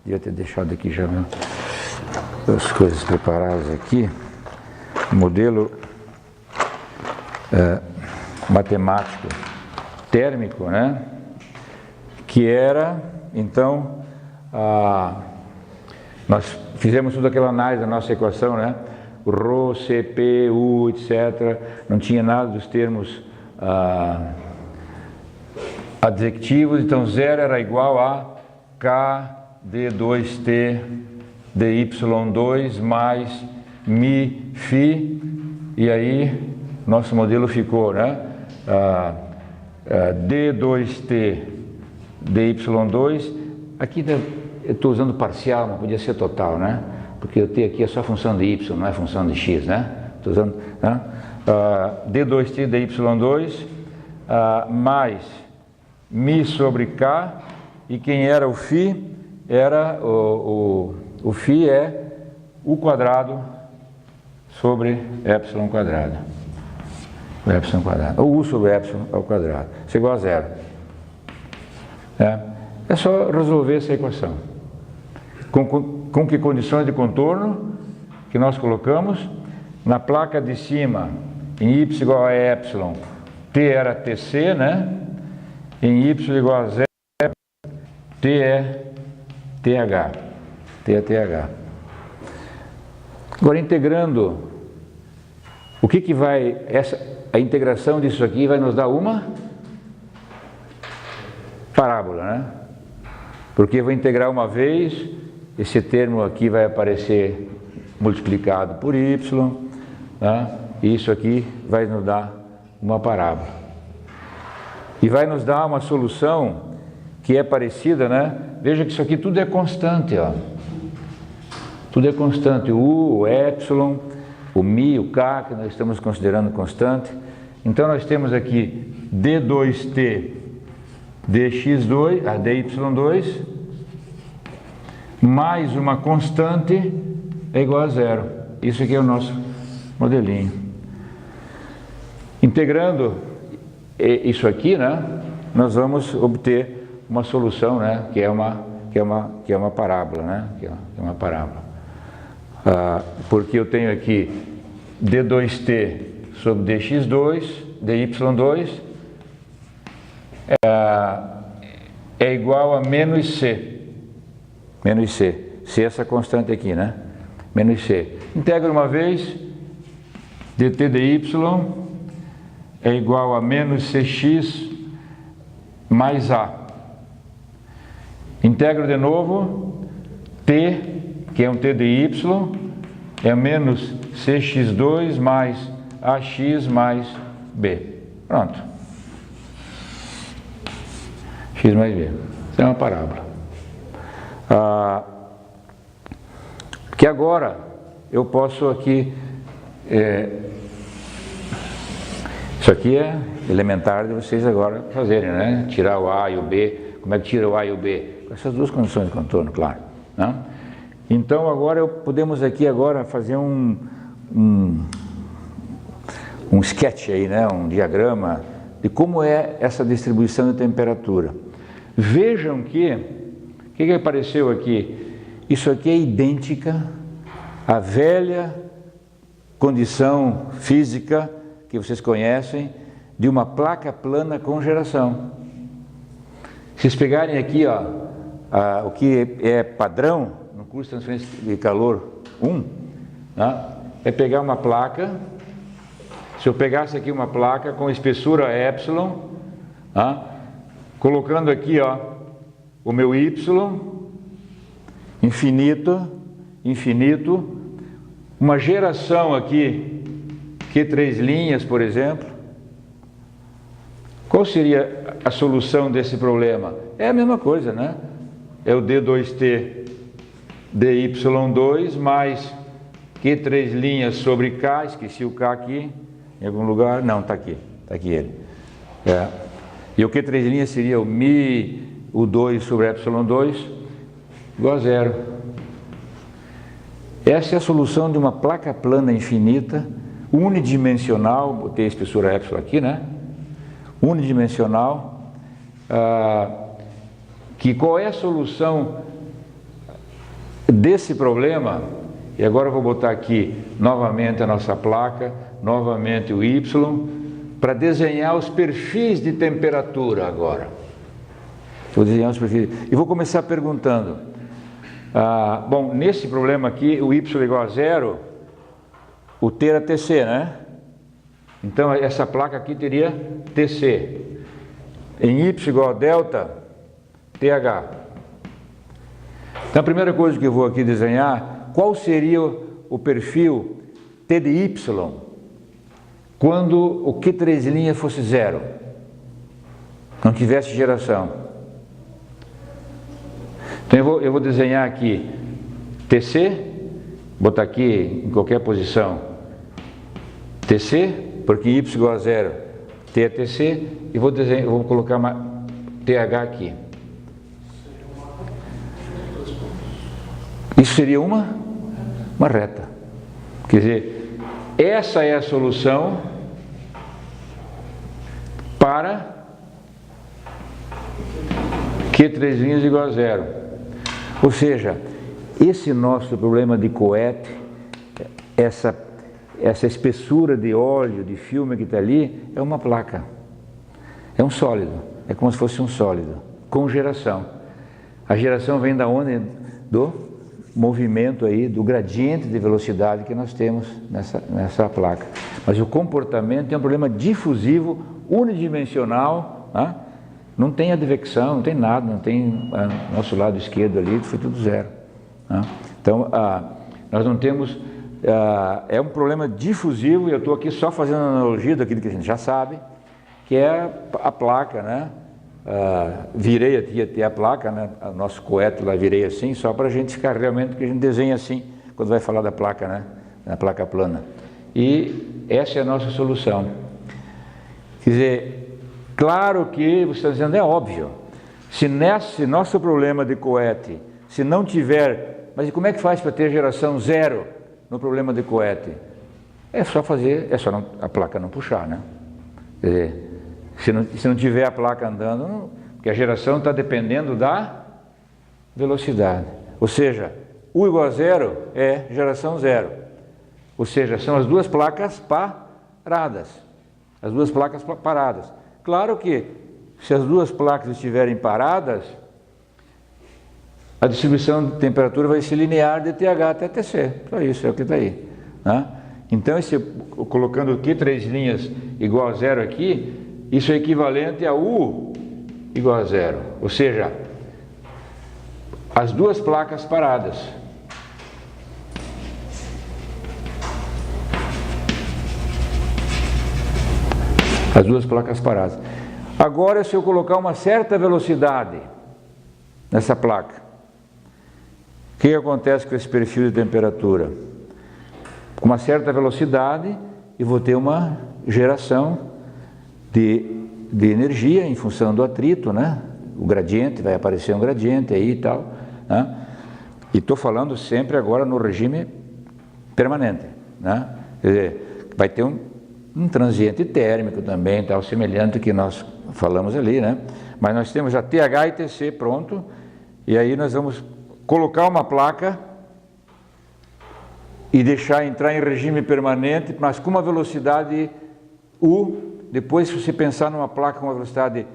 Devia ter deixado aqui já as coisas preparadas aqui. Modelo matemático térmico, né? Que era, então, nós fizemos toda aquela análise da nossa equação, né? Rho, Cp, U, etc. Não tinha nada dos termos adjectivos, então 0 era igual a K d2t dy2 mais mi φ, e aí nosso modelo ficou, né? D2t dy2, aqui eu estou usando parcial, mas podia ser total, né? Porque o t aqui é só função de y, não é função de x, né? Estou usando, né? D2t dy2 mais mi sobre k, e quem era o φ era o φ é u quadrado sobre epsilon quadrado. O epsilon quadrado, ou u sobre epsilon ao quadrado. Isso é igual a 0. É só resolver essa equação. Com que condições de contorno que nós colocamos? Na placa de cima, em y igual a epsilon, t era tc, né? Em y igual a 0, t é th. T é th. Agora, integrando, o que vai, a integração disso aqui vai nos dar uma parábola, né? Porque eu vou integrar uma vez, esse termo aqui vai aparecer multiplicado por y, né? E isso aqui vai nos dar uma parábola. E vai nos dar uma solução que é parecida, né? Veja que isso aqui tudo é constante, ó. Tudo é constante, o u, o epsilon, o mi, o k, que nós estamos considerando constante. Então nós temos aqui d2t dx2, dy2, mais uma constante é igual a 0. Isso aqui é o nosso modelinho. Integrando isso aqui, né, nós vamos obter uma solução, né, que é uma parábola, né, que é uma parábola. Porque eu tenho aqui d2t sobre dx2, dy2 é igual a menos c. Menos c. C é essa constante aqui, né? Menos c. Integra uma vez, dt dy é igual a menos cx mais a. Integro de novo, t, que é um t de y, é menos cx2 mais ax mais b. Pronto. X mais b. Isso é uma parábola. Que agora eu posso aqui... isso aqui é elementar de vocês agora fazerem, né? Tirar o A e o B. Como é que tira o A e o B? Com essas duas condições de contorno, claro. Né? Então agora podemos aqui agora fazer um sketch aí, né? Um diagrama de como é essa distribuição de temperatura. Vejam que, o que apareceu aqui? Isso aqui é idêntica à velha condição física que vocês conhecem de uma placa plana com geração. Se vocês pegarem aqui, ó, o que é padrão no curso de transferência de calor 1, né, é pegar uma placa. Se eu pegasse aqui uma placa com espessura epsilon, né, colocando aqui, ó, o meu y, infinito, uma geração aqui, Q3 linhas, por exemplo. Qual seria a solução desse problema? É a mesma coisa, né? É o D2T dy2 mais Q3 linhas sobre K, esqueci o K aqui, em algum lugar, não, está aqui ele. E o Q3 linhas seria o μ, o 2 sobre ε2, igual a zero. Essa é a solução de uma placa plana infinita, unidimensional, botei a espessura epsilon aqui, né? Unidimensional, que qual é a solução desse problema? E agora eu vou botar aqui novamente a nossa placa, novamente o y, para desenhar os perfis de temperatura agora. Vou desenhar os perfis. E vou começar perguntando. Bom, nesse problema aqui, o y igual a zero, o t era Tc, né? Então essa placa aqui teria Tc. Em y igual a delta, TH. Então a primeira coisa que eu vou aqui desenhar, qual seria o perfil T de y quando o Q3' fosse zero, não tivesse geração. Então eu vou desenhar aqui Tc, botar aqui em qualquer posição Tc, porque y igual a zero, T é Tc, e vou colocar uma TH aqui. Isso seria uma reta. Quer dizer, essa é a solução para Q3' igual a zero. Ou seja, esse nosso problema de coete, essa espessura de óleo, de filme que está ali, é uma placa. É um sólido. É como se fosse um sólido, com geração. A geração vem da onde? Do movimento aí, do gradiente de velocidade que nós temos nessa placa. Mas o comportamento é um problema difusivo, unidimensional, né? Não tem advecção, não tem nada, não tem nosso lado esquerdo ali, foi tudo zero. Né? Então, nós não temos... é um problema difusivo, e eu estou aqui só fazendo analogia daquilo que a gente já sabe, que é a placa, né? Virei aqui até a placa, né? O nosso coete lá virei assim, só para a gente ficar realmente, que a gente desenha assim, quando vai falar da placa, né? Da placa plana. E essa é a nossa solução. Quer dizer, claro que você está dizendo, é óbvio, se nesse nosso problema de coete, se não tiver, mas como é que faz para ter geração zero no problema de coete? É só fazer, a placa não puxar, né? Quer dizer, se não tiver a placa andando, porque a geração está dependendo da velocidade. Ou seja, U igual a zero é geração zero. Ou seja, são as duas placas paradas. As duas placas paradas. Claro que se as duas placas estiverem paradas, a distribuição de temperatura vai ser linear de TH até TC. Só isso, é o que está aí. Né? Então, colocando aqui 3 linhas igual a zero aqui, isso é equivalente a U igual a zero. Ou seja, as duas placas paradas. As duas placas paradas. Agora, se eu colocar uma certa velocidade nessa placa, o que acontece com esse perfil de temperatura? Com uma certa velocidade, eu vou ter uma geração de energia em função do atrito, né? O gradiente, vai aparecer um gradiente aí e tal, né? E estou falando sempre agora no regime permanente, né? Quer dizer, vai ter um transiente térmico também, tal, semelhante ao que nós falamos ali, né? Mas nós temos a TH e TC pronto, e aí nós vamos colocar uma placa e deixar entrar em regime permanente, mas com uma velocidade U. Depois, se você pensar numa placa com uma velocidade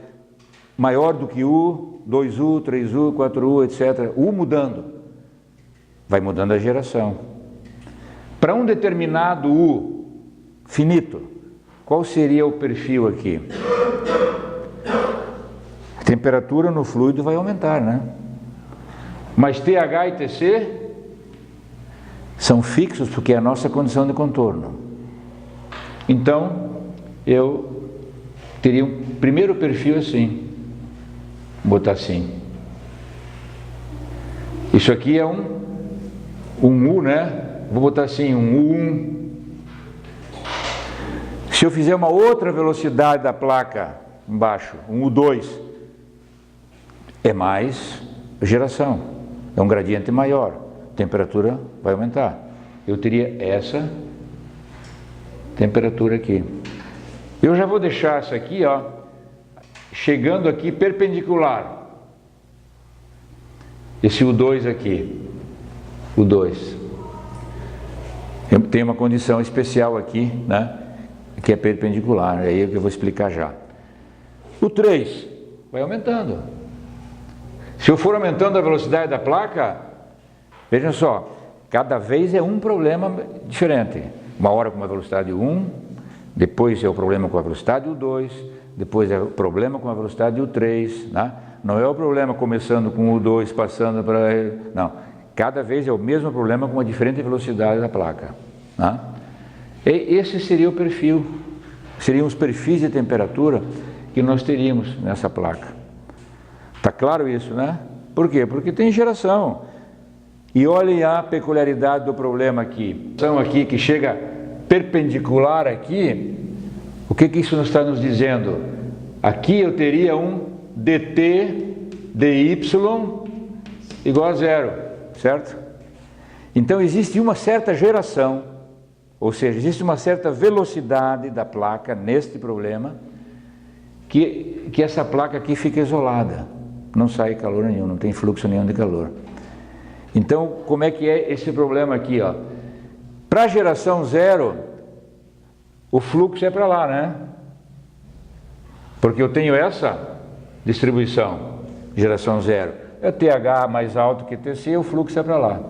maior do que U, 2U, 3U, 4U, etc., U mudando, vai mudando a geração. Para um determinado U finito, qual seria o perfil aqui? A temperatura no fluido vai aumentar, né? Mas TH e TC são fixos porque é a nossa condição de contorno. Então, eu teria um primeiro perfil assim, vou botar assim. Isso aqui é um U, né? Vou botar assim, um U1. Se eu fizer uma outra velocidade da placa embaixo, um U2, é mais geração, é um gradiente maior, a temperatura vai aumentar. Eu teria essa temperatura aqui. Eu já vou deixar essa aqui, ó, chegando aqui perpendicular. Esse U2 aqui, U2. Eu tenho uma condição especial aqui, né, que é perpendicular, aí é que eu vou explicar já. O 3 vai aumentando. Se eu for aumentando a velocidade da placa, vejam só, cada vez é um problema diferente. Uma hora com uma velocidade 1, depois é o problema com a velocidade U2, depois é o problema com a velocidade U3, né? Não é o problema começando com o U2, passando para... Não, cada vez é o mesmo problema com uma diferente velocidade da placa, né? E esse seria o perfil, seriam os perfis de temperatura que nós teríamos nessa placa. Está claro isso, né? Por quê? Porque tem geração. E olhem a peculiaridade do problema aqui. Então aqui que chega perpendicular aqui, o que isso está nos dizendo? Aqui eu teria um dt dy igual a zero, certo? Então existe uma certa geração, ou seja, existe uma certa velocidade da placa neste problema, que essa placa aqui fica isolada, não sai calor nenhum, não tem fluxo nenhum de calor. Então, como é que é esse problema aqui, ó? Para a geração zero, o fluxo é para lá, né? Porque eu tenho essa distribuição, geração zero. É TH mais alto que TC, o fluxo é para lá.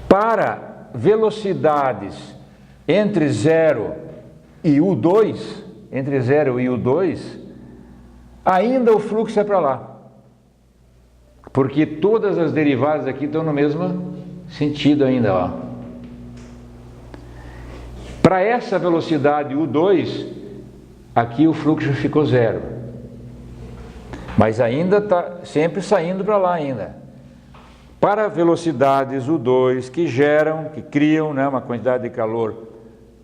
Para velocidades entre 0 e U2, entre 0 e U2, ainda o fluxo é para lá. Porque todas as derivadas aqui estão no mesmo sentido ainda, ó. Para essa velocidade U2, aqui o fluxo ficou zero. Mas ainda está sempre saindo para lá ainda. Para velocidades U2 que geram, que criam, né, uma quantidade de calor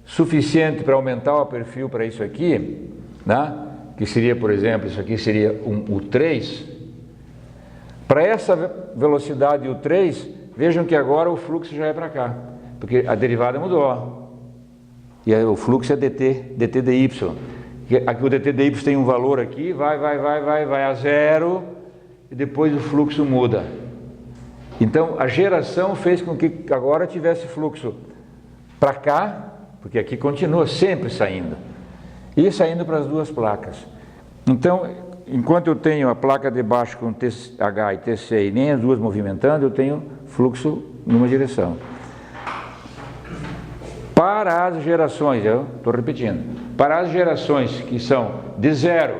suficiente para aumentar o perfil para isso aqui, né, que seria, por exemplo, isso aqui seria um U3. Para essa velocidade U3, vejam que agora o fluxo já é para cá, porque a derivada mudou. E aí o fluxo é dt dy. Aqui o dt dy tem um valor aqui, vai a zero, e depois o fluxo muda. Então a geração fez com que agora tivesse fluxo para cá, porque aqui continua sempre saindo, e saindo para as duas placas. Então, enquanto eu tenho a placa de baixo com TH e TC e nem as duas movimentando, eu tenho fluxo numa direção. Para as gerações, eu estou repetindo, para as gerações que são de zero,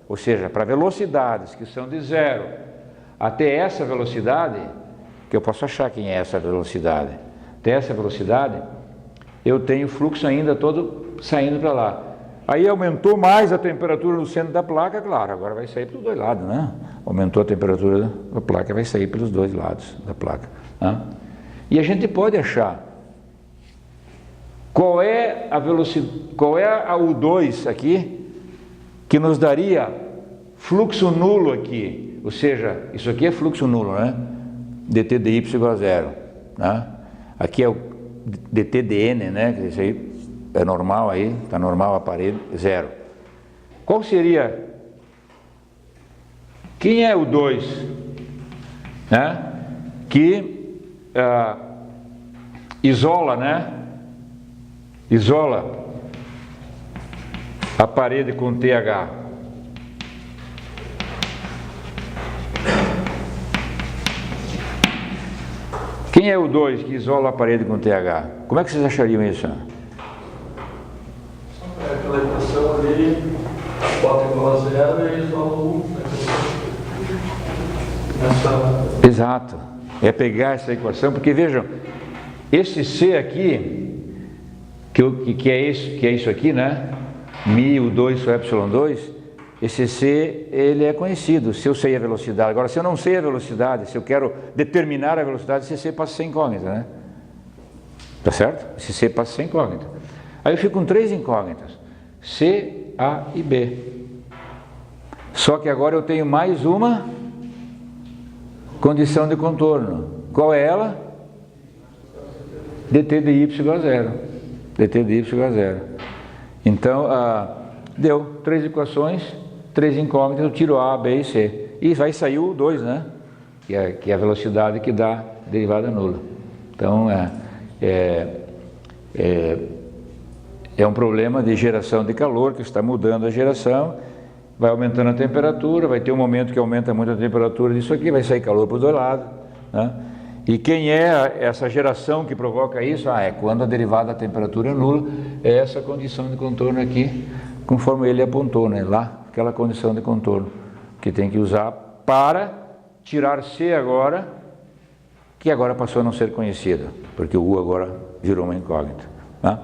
ou seja, para velocidades que são de zero até essa velocidade, que eu posso achar quem é essa velocidade, até essa velocidade, eu tenho fluxo ainda todo saindo para lá. Aí aumentou mais a temperatura no centro da placa, claro, agora vai sair pelos dois lados, né? Aumentou a temperatura da placa, vai sair pelos dois lados da placa, né? E a gente pode achar qual é a velocidade, qual é a U2 aqui, que nos daria fluxo nulo aqui, ou seja, isso aqui é fluxo nulo, né? dt dy igual a zero, né? Aqui é o dt dn, né? Isso aí é normal aí, está normal a parede, zero. Qual seria? Quem é o 2? Né? Que isola, né? Isola a parede com TH. Quem é o 2 que isola a parede com TH? Como é que vocês achariam isso? Aquela equação ali, bota igual a zero e isola o 1. Exato. É pegar essa equação, porque vejam, esse C aqui, que é isso aqui, né? Mi U2 sobre epsilon2, esse C, ele é conhecido, se eu sei a velocidade. Agora, se eu não sei a velocidade, se eu quero determinar a velocidade, esse C passa a ser incógnita, né? Tá certo? Esse C passa a ser incógnita. Aí eu fico com três incógnitas, C, A e B. Só que agora eu tenho mais uma condição de contorno. Qual é ela? dt dy igual a zero. dt dy igual a zero. Então, deu três equações, três incógnitas, eu tiro A, B e C. E vai sair o 2, né? Que é a velocidade que dá derivada nula. Então, é um problema de geração de calor, que está mudando a geração, vai aumentando a temperatura, vai ter um momento que aumenta muito a temperatura disso aqui, vai sair calor para os dois lados, né? E quem é essa geração que provoca isso? É quando a derivada da temperatura é nula, é essa condição de contorno aqui, conforme ele apontou, né? Lá, aquela condição de contorno que tem que usar para tirar C agora, que agora passou a não ser conhecida, porque o U agora virou uma incógnita, né?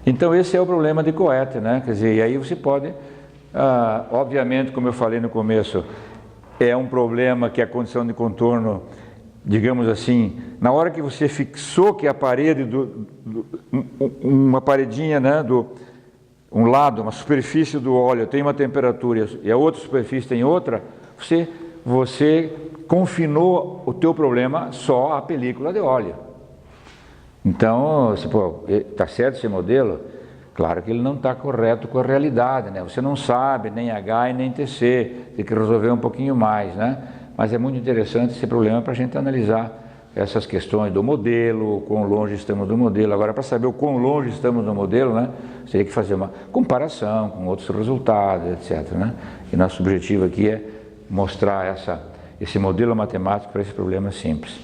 Então esse é o problema de Coete, né? Quer dizer, e aí você pode, obviamente, como eu falei no começo, é um problema que a condição de contorno, digamos assim, na hora que você fixou que a parede, uma paredinha, né, um lado, uma superfície do óleo tem uma temperatura e a outra superfície tem outra, você confinou o teu problema só à película de óleo. Então, está certo esse modelo? Claro que ele não está correto com a realidade, né? Você não sabe nem H e nem TC, tem que resolver um pouquinho mais, né? Mas é muito interessante esse problema para a gente analisar essas questões do modelo, o quão longe estamos do modelo. Agora, para saber o quão longe estamos do modelo, né, você tem que fazer uma comparação com outros resultados, etc, né? E nosso objetivo aqui é mostrar esse modelo matemático para esse problema simples.